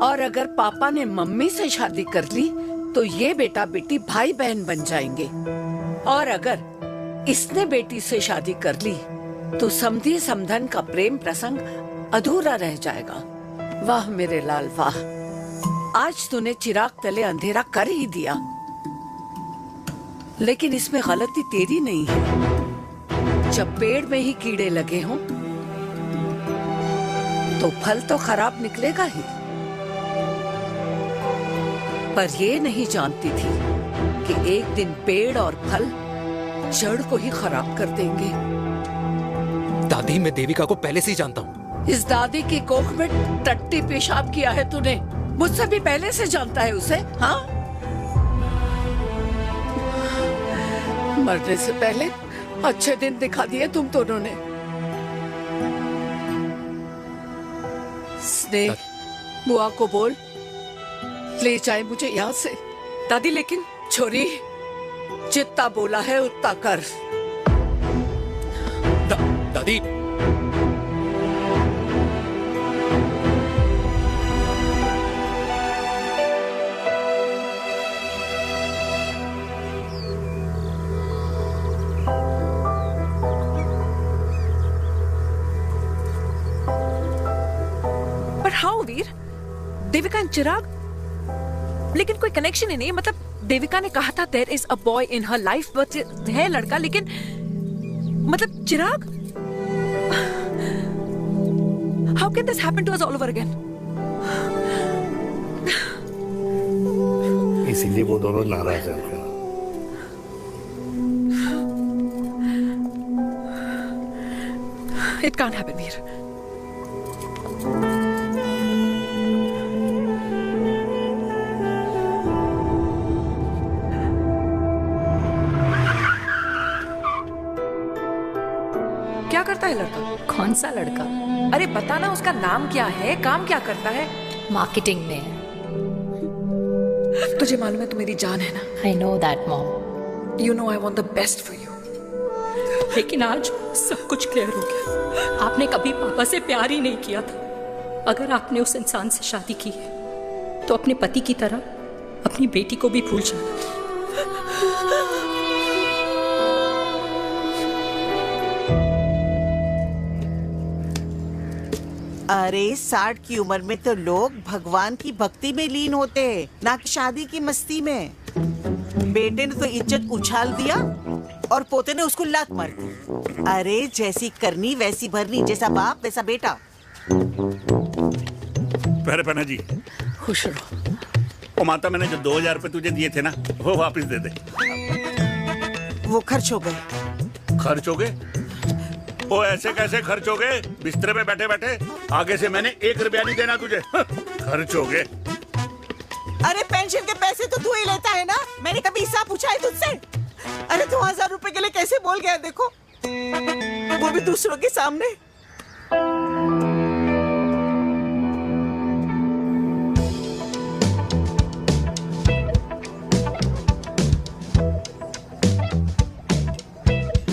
और अगर पापा ने मम्मी से शादी कर ली तो ये बेटा बेटी भाई बहन बन जाएंगे। और अगर इसने बेटी से शादी कर ली तो समधी समधन का प्रेम प्रसंग अधूरा रह जाएगा। वाह मेरे लाल वाह, आज तूने चिराग तले अंधेरा कर ही दिया, लेकिन इसमें गलती तेरी नहीं है। जब पेड़ में ही कीड़े लगे हों तो फल तो खराब निकलेगा ही। पर ये नहीं जानती थी कि एक दिन पेड़ और फल जड़ को ही खराब कर देंगे। दादी, मैं देविका को पहले से ही जानता हूँ। इस दादी की कोख में टट्टी पेशाब किया है तूने, मुझसे भी पहले से जानता है उसे। हाँ, मरने से पहले अच्छे दिन दिखा दिए तुम दोनों ने। स्नेह, बुआ को बोल ले जाए मुझे यहाँ से। दादी, लेकिन छोरी, जितना बोला है उतना कर। दादी, पर हाउ वीर? देविका एंड चिराग, लेकिन कोई कनेक्शन ही नहीं। मतलब देविका ने कहा था there is a boy in her life, but है लड़का, लेकिन मतलब Chirag, how can this happen to us all over again? इसीलिए वो दोनों नाराज हैं। It can't happen, Veer. कौन सा लड़का? अरे बता ना, उसका नाम क्या है, काम क्या करता है? मार्केटिंग में है। तुझे मालूम है तू मेरी जान है ना? I know that, Mom. You know I want the best for you. लेकिन आज सब कुछ क्लियर हो गया। आपने कभी पापा से प्यार ही नहीं किया था। अगर आपने उस इंसान से शादी की है तो अपने पति की तरह अपनी बेटी को भी भूल जाना। अरे 60 की उम्र में तो लोग भगवान की भक्ति में लीन होते हैं, ना कि शादी की मस्ती में। बेटे ने तो इज्जत उछाल दिया और पोते ने उसको लात मार दी। अरे जैसी करनी वैसी भरनी, जैसा बाप वैसा बेटा। पहना जी खुश रहो। ओ माता, मैंने जो 2000 रुपए तुझे दिए थे ना, वो वापस दे दे। वो खर्च हो गए। खर्च हो गए? ओ ऐसे कैसे खर्च हो गए? बिस्तर पे बैठे बैठे। आगे से मैंने 1 रुपया नहीं देना तुझे। खर्च हो गए। अरे पेंशन के पैसे तो तू ही लेता है ना, मैंने कभी हिसाब पूछा है तुझसे? अरे 2000 रुपए के लिए कैसे बोल गया देखो, वो भी दूसरों के सामने।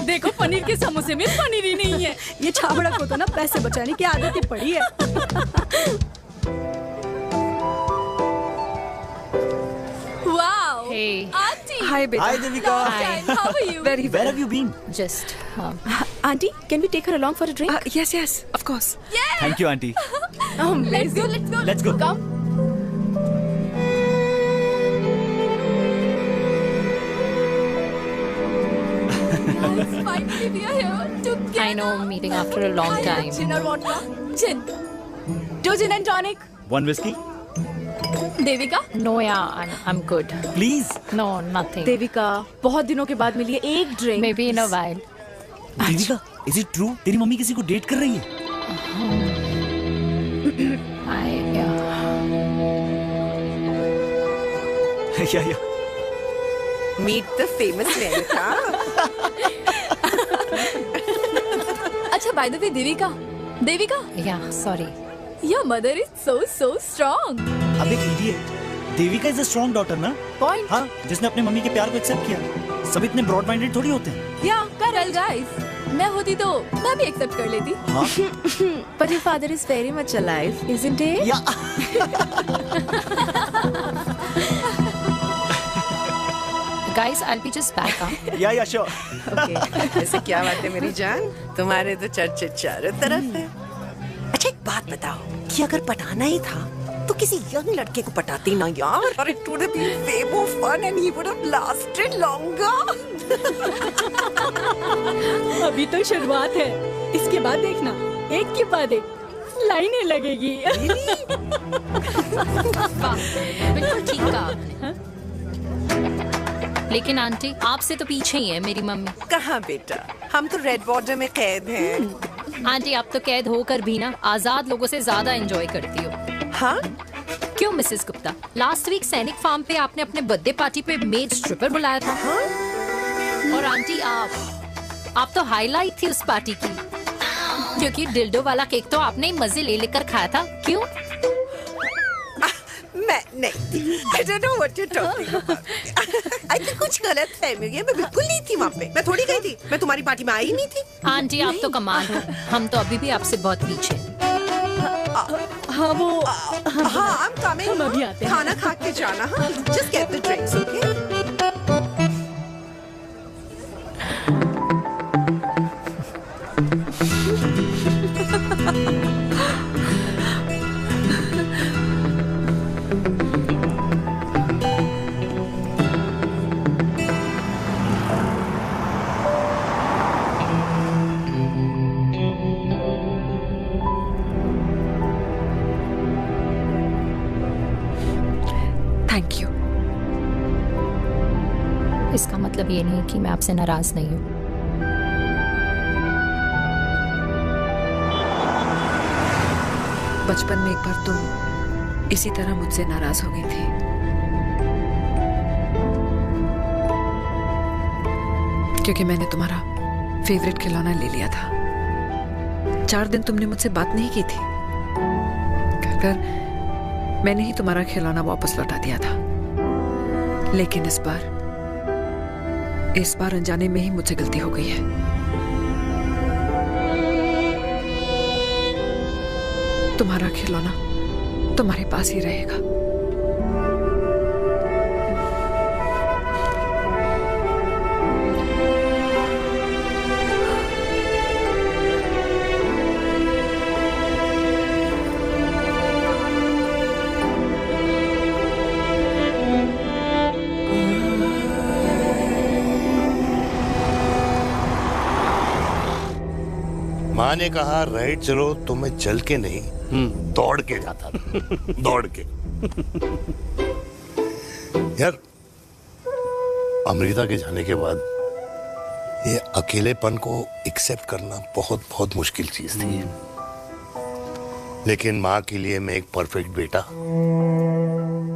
देखो पनीर के समोसे में पनीर ही नहीं है। ये छाबड़ा को तो ना पैसे बचाने की आदत ही पड़ी है। Wow. Hey. Auntie. Hi, beta. Hi, Devika. Hi. How are you? Very Where have you been? Just Auntie, can we take her along for a drink? Yes, yes, of course. Yeah. Thank you, auntie. Let's go. Let's go. Let's go. Come. Guys, finally we are here together. I know, meeting after a long time. Gin or vodka? Gin. 2 gin and tonic. One whiskey? Devika? No, yeah, I'm good. Please. No, nothing. Devika, बहुत दिनों के बाद मिली है, एक drink. Maybe in a while. Devika, is it true? तेरी mummy किसी को date कर रही है? Yeah. Meet the famous America. अच्छा, by the way, Devika. Yeah, sorry. Your mother is so strong. अब एक idiot. Devika is a strong daughter ना? Point. हाँ, जिसने अपने मम्मी के प्यार को एक्सेप्ट किया। सब इतने ब्रॉड माइंडेड थोड़ी होते हैं। Yeah, correct guys. मैं होती तो मैं भी एक्सेप्ट कर लेती। हाँ? But your father is very much alive, isn't he? Yeah. Guys, I'll be just back. Yeah, sure. Okay. ऐसे क्या बात है मेरी जान, तुम्हारे तो चर्चे चारों तरफ है। अच्छा एक बात बताओ कि अगर पटाना ही था तो किसी यंग लड़के को पटाती ना यार, और it would have been way more fun and he would have lasted longer. अभी तो शुरुआत है, इसके बाद देखना एक के बाद एक लाइनें लगेगी। बिल्कुल ठीक कहा। लेकिन आंटी, आपसे तो पीछे ही है मेरी मम्मी। कहाँ बेटा, हम तो रेड बॉर्डर में कैद हैं। आंटी, आप तो कैद होकर भी ना आजाद लोगों से ज्यादा एंजॉय करती हो। हाँ? क्यों मिसेस गुप्ता, लास्ट वीक सैनिक फार्म पे आपने अपने बर्थडे पार्टी पे मेड स्ट्रिपर बुलाया था। हाँ? और आंटी आप तो हाईलाइट थी उस पार्टी की, क्योंकि डिल्डो वाला केक तो आपने ही मजे ले लेकर खाया था। क्यों? मैं नहीं, I don't know what you're talking about. I think कुछ गलत फहमी है, मैं बिल्कुल नहीं थी वहाँ पे। मैं थोड़ी गई थी, मैं तुम्हारी पार्टी में आई ही नहीं थी। आंटी, आप तो कमाल हो, हम तो अभी भी आपसे बहुत पीछे। हाँ वो हाँ, I'm coming. हम अभी आते हैं। खाना खा के जाना। हाँ, just get the drinks, okay? Thank you. इसका मतलब ये नहीं कि मैं आपसे नाराज नहीं हूँ। बचपन में एक बार तुम इसी तरह मुझसे नाराज हो गई थी। क्योंकि मैंने तुम्हारा फेवरेट खिलौना ले लिया था। 4 दिन तुमने मुझसे बात नहीं की थी। कहकर मैंने ही तुम्हारा खिलौना वापस लौटा दिया था, लेकिन इस बार अनजाने में ही मुझसे गलती हो गई है। तुम्हारा खिलौना तुम्हारे पास ही रहेगा। माँ ने कहा राइट चलो, तो मैं चल के नहीं दौड़ के जाता था। दौड़ के। यार अमृता के जाने के बाद ये अकेलेपन को एक्सेप्ट करना बहुत बहुत मुश्किल चीज थी। लेकिन माँ के लिए मैं एक परफेक्ट बेटा,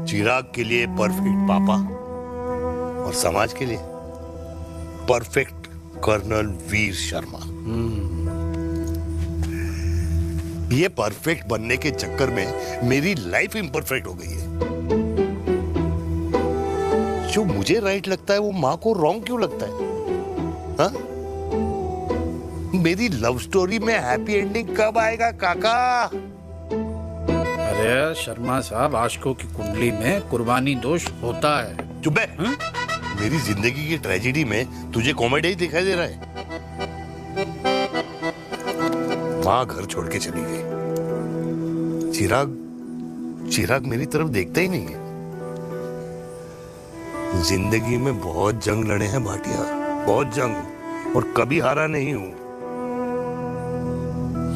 चिराग के लिए परफेक्ट पापा और समाज के लिए परफेक्ट कर्नल वीर शर्मा। ये परफेक्ट बनने के चक्कर में मेरी लाइफ इम्परफेक्ट हो गई है। जो मुझे राइट लगता है वो माँ को रॉन्ग क्यों लगता है? हा? मेरी लव स्टोरी में हैप्पी एंडिंग कब आएगा काका? अरे शर्मा साहब, आशिकों की कुंडली में कुर्बानी दोष होता है। चुप है। मेरी जिंदगी की ट्रेजेडी में तुझे कॉमेडी ही दिखाई दे रहा है। माँ घर छोड़ के चली गई। चिराग मेरी तरफ देखता ही नहीं है। जिंदगी में बहुत जंग लड़े हैं भाटिया, बहुत जंग, और कभी हारा नहीं हूं।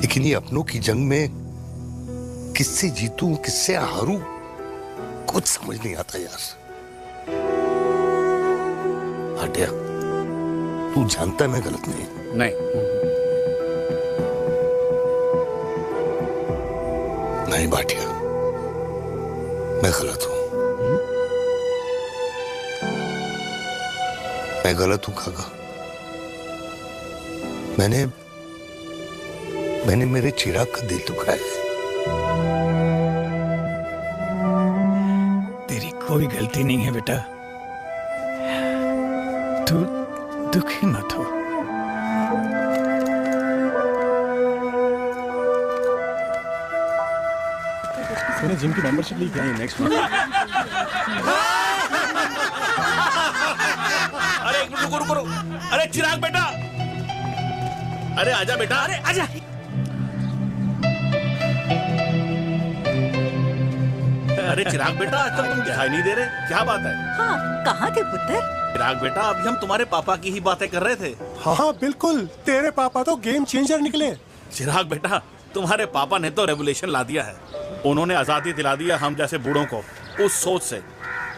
लेकिन ये अपनों की जंग में किससे जीतूं किससे हारूं कुछ समझ नहीं आता यार। भाटिया तू जानता है मैं गलत नहीं। नहीं भाटिया, मैं गलत हूं। मैं गलत हूं काका। मैंने मेरे चिराग का दिल दुखाया है। तेरी कोई गलती नहीं है बेटा, तू दुखी मत हो। मैंने जिम की मेंबरशिप ली क्या नेक्स्ट मंथ। अरे एक मिनट रुको। अरे चिराग बेटा, अरे आजा बेटा, अरे आजा। अरे चिराग बेटा, आजकल तुम दिखाई नहीं दे रहे, क्या बात है? हाँ, कहाँ थे पुत्र? चिराग बेटा, अभी हम तुम्हारे पापा की ही बातें कर रहे थे। हाँ बिल्कुल, तेरे पापा तो गेम चेंजर निकले। चिराग बेटा, तुम्हारे पापा ने तो रेवोल्यूशन ला दिया है। उन्होंने आजादी दिला दिया हम जैसे बूढ़ों को, उस सोच से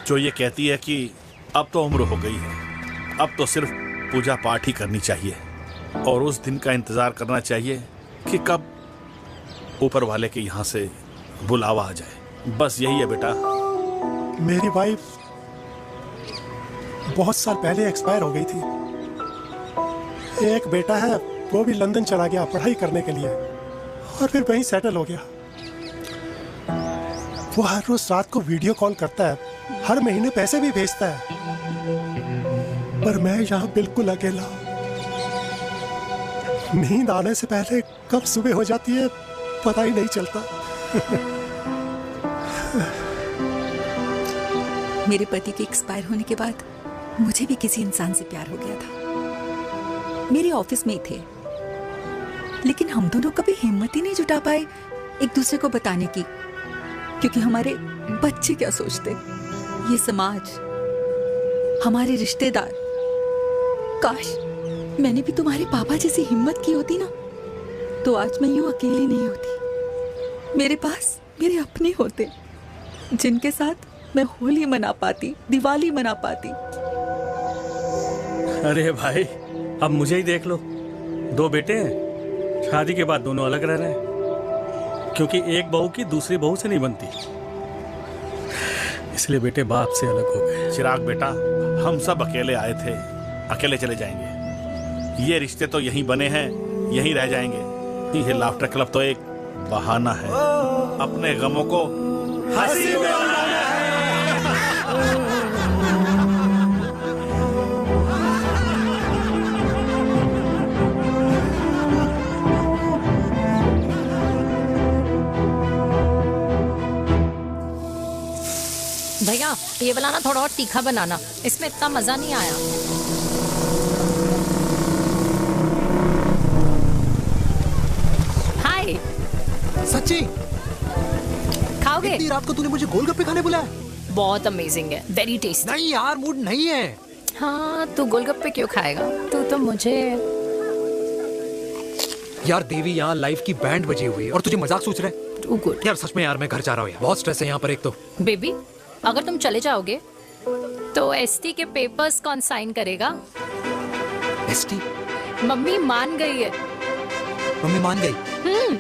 जो ये कहती है कि अब तो उम्र हो गई है, अब तो सिर्फ पूजा पाठ ही करनी चाहिए और उस दिन का इंतजार करना चाहिए कि कब ऊपर वाले के यहाँ से बुलावा आ जाए। बस यही है बेटा। मेरी वाइफ बहुत साल पहले एक्सपायर हो गई थी। एक बेटा है, वो भी लंदन चला गया पढ़ाई करने के लिए और फिर वहीं सेटल हो गया। वो हर रोज रात को वीडियो कॉल करता है, हर महीने पैसे भी भेजता है, पर मैं यहाँ बिल्कुल अकेला हूँ। नींद आने से पहले कब सुबह हो जाती है पता ही नहीं चलता। मेरे पति के एक्सपायर होने के बाद मुझे भी किसी इंसान से प्यार हो गया था। मेरे ऑफिस में ही थे, लेकिन हम दोनों कभी हिम्मत ही नहीं जुटा पाए एक दूसरे को बताने की, क्योंकि हमारे बच्चे क्या सोचते, ये समाज, हमारे रिश्तेदार। काश मैंने भी तुम्हारे पापा जैसी हिम्मत की होती ना, तो आज मैं यूं अकेली नहीं होती। मेरे पास मेरे अपने होते जिनके साथ मैं होली मना पाती, दिवाली मना पाती। अरे भाई, अब मुझे ही देख लो, 2 बेटे हैं, शादी के बाद दोनों अलग रह रहे हैं, क्योंकि एक बहू की दूसरी बहू से नहीं बनती, इसलिए बेटे बाप से अलग हो गए। चिराग बेटा, हम सब अकेले आए थे, अकेले चले जाएंगे। ये रिश्ते तो यहीं बने हैं, यहीं रह जाएंगे। ये लाफ्टर क्लब तो एक बहाना है अपने गमों को हंसी में उड़ाना है। भैया ये वाला ना थोड़ा और तीखा बनाना, इसमें इतना मजा नहीं आया। हाय। सच्ची? खाओगे? इतनी रात को तूने मुझे गोलगप्पे खाने बुलाया? बहुत अमेजिंग है, वेरी टेस्टी। नहीं यार, मूड नहीं है। हाँ, तू गोलगप्पे क्यों खाएगा? तू तो मुझे। यार देवी, यहाँ लाइफ की बैंड बजी हुई है और तुझे मजाक सोच रहे हैं? Too good. यार सच में यार, मैं घर जा रहा हूँ यार, बहुत स्ट्रेस है यहाँ पर एक तो। बेबी, अगर तुम चले जाओगे तो एसटी के पेपर्स कौन साइन करेगा? एसटी? मम्मी मान गई है। मम्मी मान गई?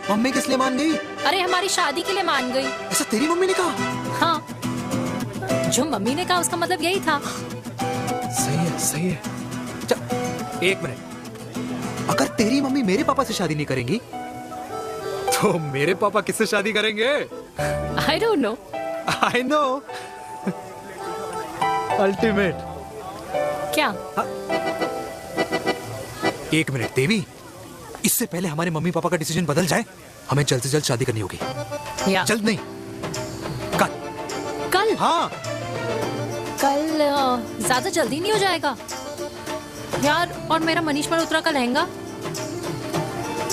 मम्मी किस लिए मान गई? अरे हमारी शादी के लिए मान गई। ऐसा तेरी मम्मी ने कहा? हाँ, जो मम्मी ने कहा उसका मतलब यही था। सही है, सही है। चल एक मिनट, अगर तेरी मम्मी मेरे पापा से शादी नहीं करेंगी तो मेरे पापा किससे शादी करेंगे? I don't know. I know. Ultimate. क्या? एक मिनट देवी, इससे पहले हमारे मम्मी पापा का डिसीजन बदल जाए, हमें जल्द से जल्द शादी करनी होगी। जल्द नहीं, कल। कल? हाँ। कल ज्यादा जल्दी नहीं हो जाएगा यार? और मेरा मनीष मल्होत्रा का लहंगा?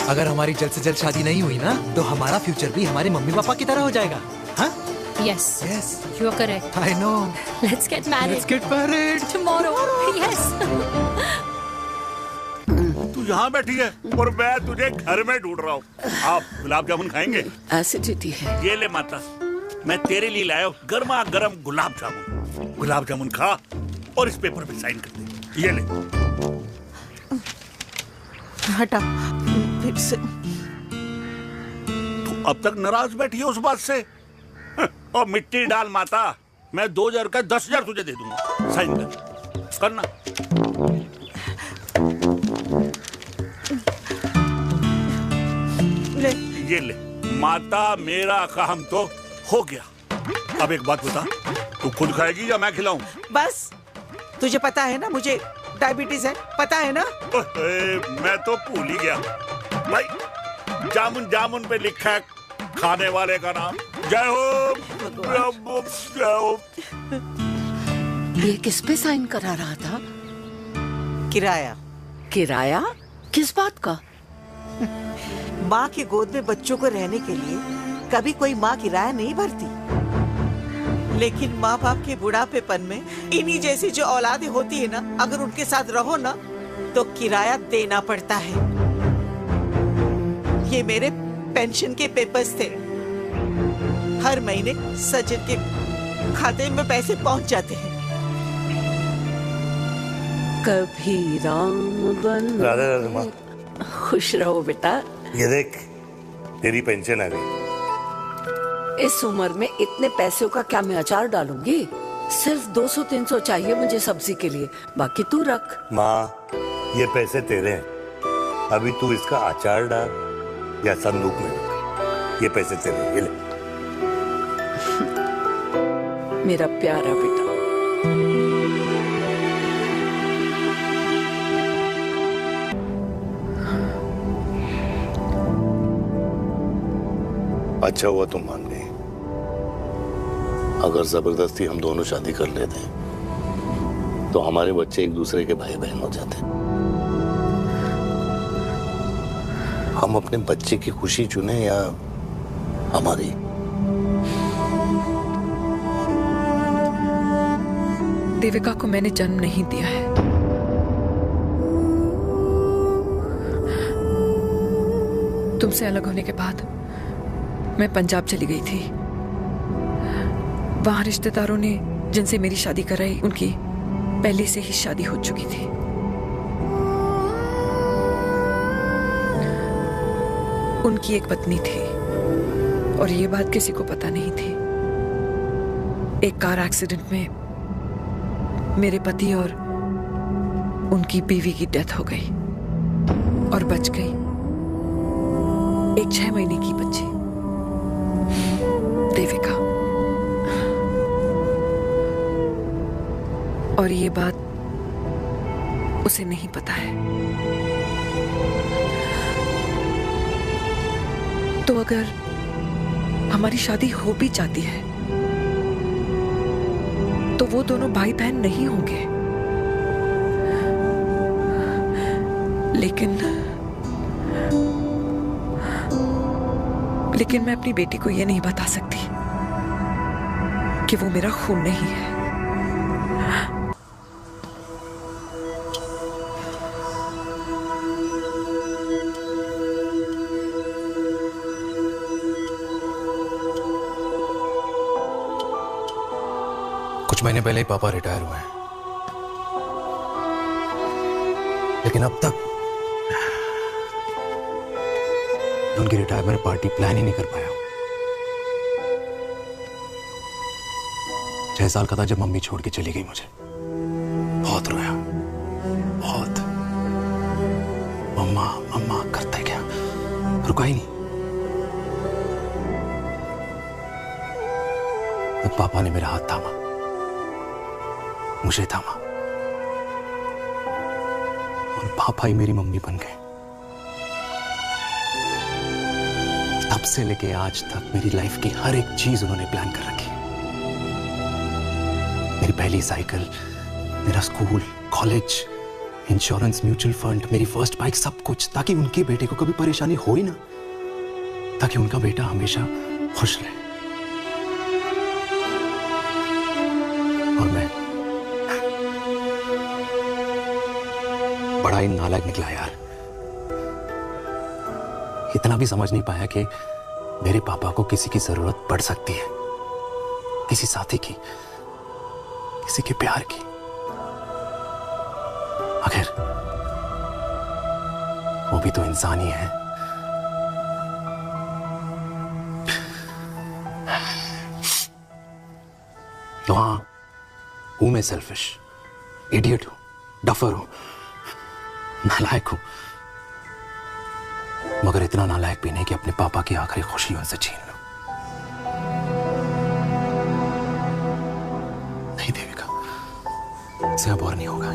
अगर हमारी जल्द से जल्द शादी नहीं हुई ना, तो हमारा फ्यूचर भी हमारे मम्मी पापा की तरह हो जाएगा। हाँ? Yes. Yes. You are correct. I know. Let's get married. Let's get married. Tomorrow. Yes. तू यहाँ बैठी है और मैं तुझे घर में ढूंढ रहा हूँ। आप गुलाब जामुन खाएंगे? एसिडिटी है। ये ले माता, मैं तेरे लिए लाया हूँ गर्मा गर्म गुलाब जामुन। गुलाब जामुन खा और इस पेपर पे साइन कर दे। ये ले। हटा फिर से। तू अब तक नाराज बैठी है उस बात से? और मिट्टी डाल माता, मैं 2000 का 10,000 तुझे दे दूंगा। साइन कर, करना। ले। ये ले माता, मेरा काम तो हो गया। अब एक बात बता, तू खुद खाएगी या मैं खिलाऊं? बस, तुझे पता है ना मुझे डायबिटीज है, पता है ना? मैं तो भूल ही गया भाई, जामुन जामुन पे लिखा है खाने वाले का नाम। जय हो, जय हो। ये किस पे साइन करा रहा था? किराया। किराया? किस बात का? माँ की गोद में बच्चों को रहने के लिए कभी कोई माँ किराया नहीं भरती, लेकिन माँ बाप के बुढ़ापेपन में इन्हीं जैसी जो औलादें होती है ना, अगर उनके साथ रहो ना तो किराया देना पड़ता है। ये मेरे पेंशन के पेपर्स थे, हर महीने सचिन के खाते में पैसे पहुंच जाते हैं। कभी राम बन। राधे राधे माँ। खुश रहो बेटा। ये देख, तेरी पेंशन आ गई। इस उम्र में इतने पैसों का क्या मैं अचार डालूंगी? सिर्फ 200-300 चाहिए मुझे सब्जी के लिए, बाकी तू रख। माँ, ये पैसे तेरे हैं, अभी तू इसका अचार डाल या संदूक में रख। ये पैसे तेरे, ये ले। मेरा प्यारा बेटा। अच्छा हुआ तुम मान गई, अगर जबरदस्ती हम दोनों शादी कर लेते तो हमारे बच्चे एक दूसरे के भाई बहन हो जाते। हम अपने बच्चे की खुशी चुने या हमारी? देविका को मैंने जन्म नहीं दिया है। तुमसे अलग होने के बाद मैं पंजाब चली गई थी। वहां रिश्तेदारों ने जिनसे मेरी शादी कराई, उनकी पहले से ही शादी हो चुकी थी। उनकी एक पत्नी थी और ये बात किसी को पता नहीं थी। एक कार एक्सीडेंट में मेरे पति और उनकी बीवी की डेथ हो गई और बच गई एक 6 महीने की बच्ची देविका। और ये बात उसे नहीं पता है। तो अगर हमारी शादी हो भी जाती है तो वो दोनों भाई बहन नहीं होंगे। लेकिन मैं अपनी बेटी को ये नहीं बता सकती कि वो मेरा खून नहीं है। कुछ महीने पहले ही पापा रिटायर हुए हैं, लेकिन अब तक उनकी रिटायरमेंट पार्टी प्लान ही नहीं कर पाया। 6 साल का था जब मम्मी छोड़ के चली गई मुझे। बहुत रोया, बहुत। मम्मा मम्मा करता है क्या, रुका ही नहीं। तब पापा ने मेरा हाथ थामा, मुझे थामा, और पापा ही मेरी मम्मी बन गए। तब से लेके आज तक मेरी लाइफ की हर एक चीज उन्होंने प्लान कर रखी है। मेरी पहली साइकिल, मेरा school, college, insurance, mutual fund, मेरी फर्स्ट बाइक, सब कुछ, ताकि उनके बेटे को कभी परेशानी हो ही ना, ताकि उनका बेटा हमेशा खुश रहे। और मैं बड़ा ही नालायक निकला यार। इतना भी समझ नहीं पाया कि मेरे पापा को किसी की जरूरत पड़ सकती है, किसी साथी की, किसी के प्यार की। आखिर वो भी तो इंसान ही है। तो हाँ, हूं मैं सेल्फिश, इडियट हूं, डफर हूं, नालायक हूं, मगर इतना नालायक भी नहीं कि अपने पापा की आखिरी खुशी उनसे छीन लूं। नहीं देविका, इससे अब और नहीं होगा।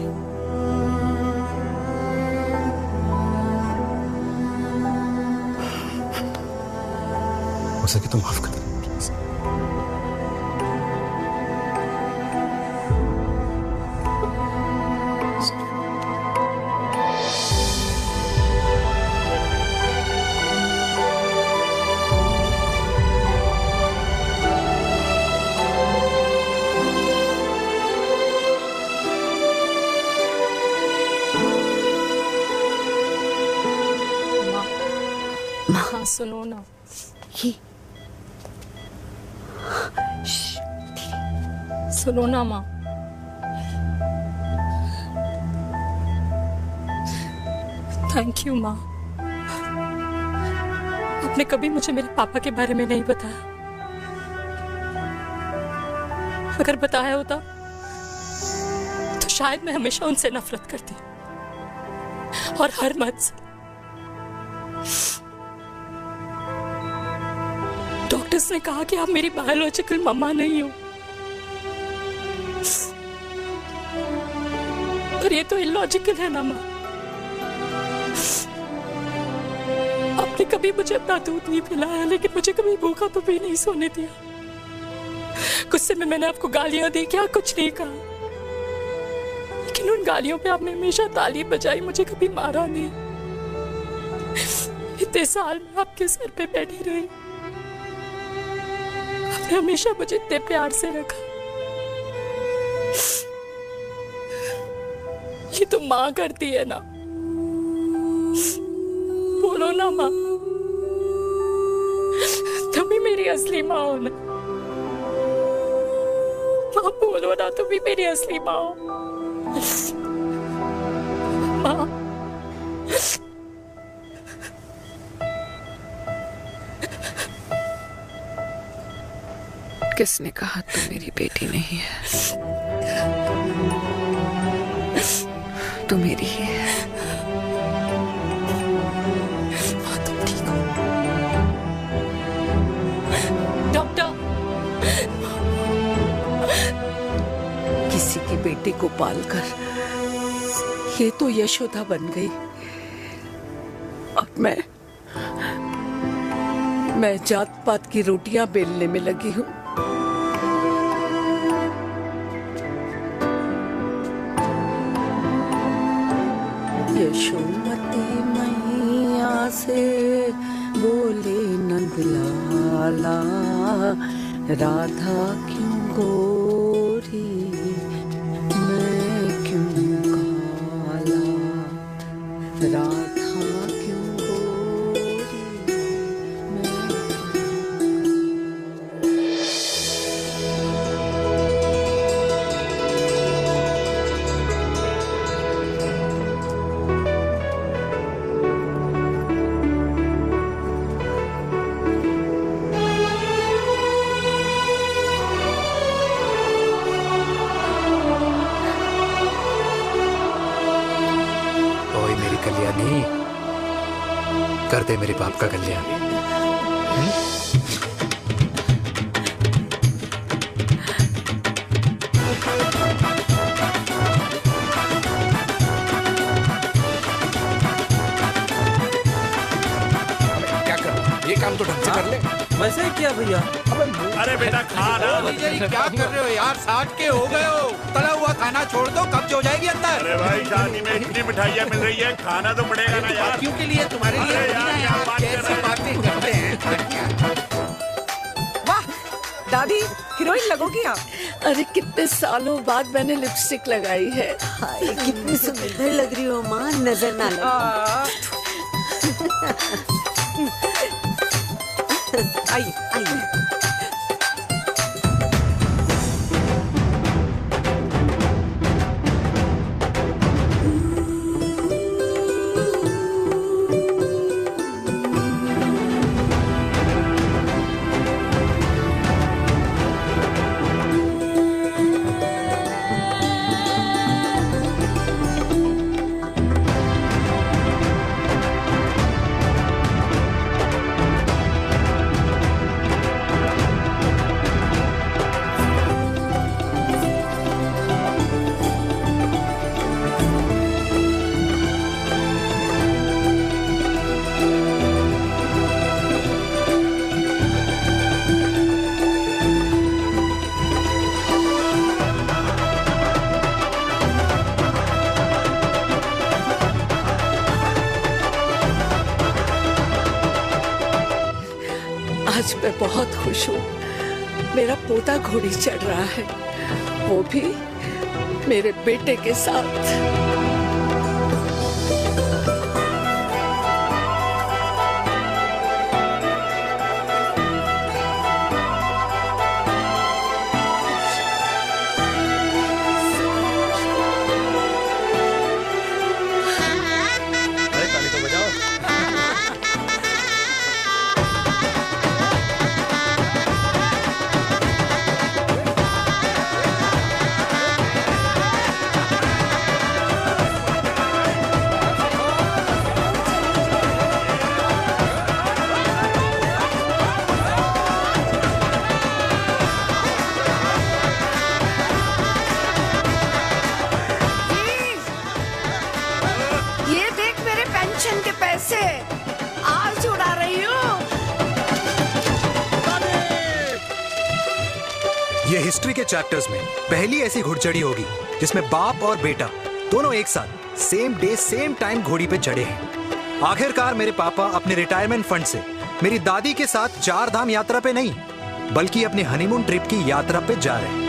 हो सके तो माफ कर दो। सुनो ना, सुनो ना माँ। थैंक यू माँ, आपने कभी मुझे मेरे पापा के बारे में नहीं बताया। अगर बताया होता तो शायद मैं हमेशा उनसे नफरत करती, और हर मत से। डॉक्टर्स ने कहा कि आप मेरी बायोलॉजिकल मम्मा नहीं हो, पर ये तो इलॉजिकल है ना माँ। आपने कभी मुझे अपना दूध नहीं पिलाया, लेकिन मुझे कभी भूखा तो भी नहीं सोने दिया। गुस्से में मैंने आपको गालियां दी, क्या कुछ नहीं कहा, लेकिन उन गालियों पे आपने हमेशा ताली बजाई, मुझे कभी मारा नहीं। इतने साल में आपके सर पे बैठी रही, आपने हमेशा मुझे इतने प्यार से रखा। ये तो माँ करती है ना, बोलो ना माँ, तुम ही मेरी असली माँ हो ना। माँ बोलो ना, तुम ही मेरी असली माँ हो। माँ किसने कहा तू मेरी बेटी नहीं है? तू मेरी ही है। माँ तुम ठीक हो? बेटी को पालकर ये तो यशोदा बन गई और मैं जात पात की रोटियां बेलने में लगी हूँ। यशोमती मैया से बोले नंदलाला, राधा क्यों गोरी मैं क्यों काला, राधा क्यों गोरी मैं कल्याणी, कर दे मेरे बाप का कल्याण। क्या कर, ये काम तो ढंग से कर ले। वैसे ही किया भैया। अरे बेटा खा ना। क्या कर रहे हो यार, 60 के हो गए हो, तला हुआ खाना छोड़ दो, कब्ज हो जाएगी अंदर। अरे भाई शादी में इतनी मिठाइयाँ मिल रही है, खाना तो पड़ेगा ना यार। क्यों के लिए तुम्हारे लिए यार कैसी बातें करते हैं। वाह दादी, हीरोइन लगोगी आप। अरे कितने सालों बाद मैंने लिपस्टिक लगाई है। हाय कितनी सुंदर लग रही हो माँ, नजर ना लगे। आइए आइए। आज मैं बहुत खुश हूँ। मेरा पोता घोड़ी चढ़ रहा है, वो भी मेरे बेटे के साथ। आज उड़ा रही हूँ। ये हिस्ट्री के चैप्टर्स में पहली ऐसी घुड़चढ़ी होगी जिसमें बाप और बेटा दोनों एक साथ सेम डे सेम टाइम घोड़ी पे चढ़े हैं। आखिरकार मेरे पापा अपने रिटायरमेंट फंड से मेरी दादी के साथ 4 धाम यात्रा पे नहीं बल्कि अपनी हनीमून ट्रिप की यात्रा पे जा रहे हैं।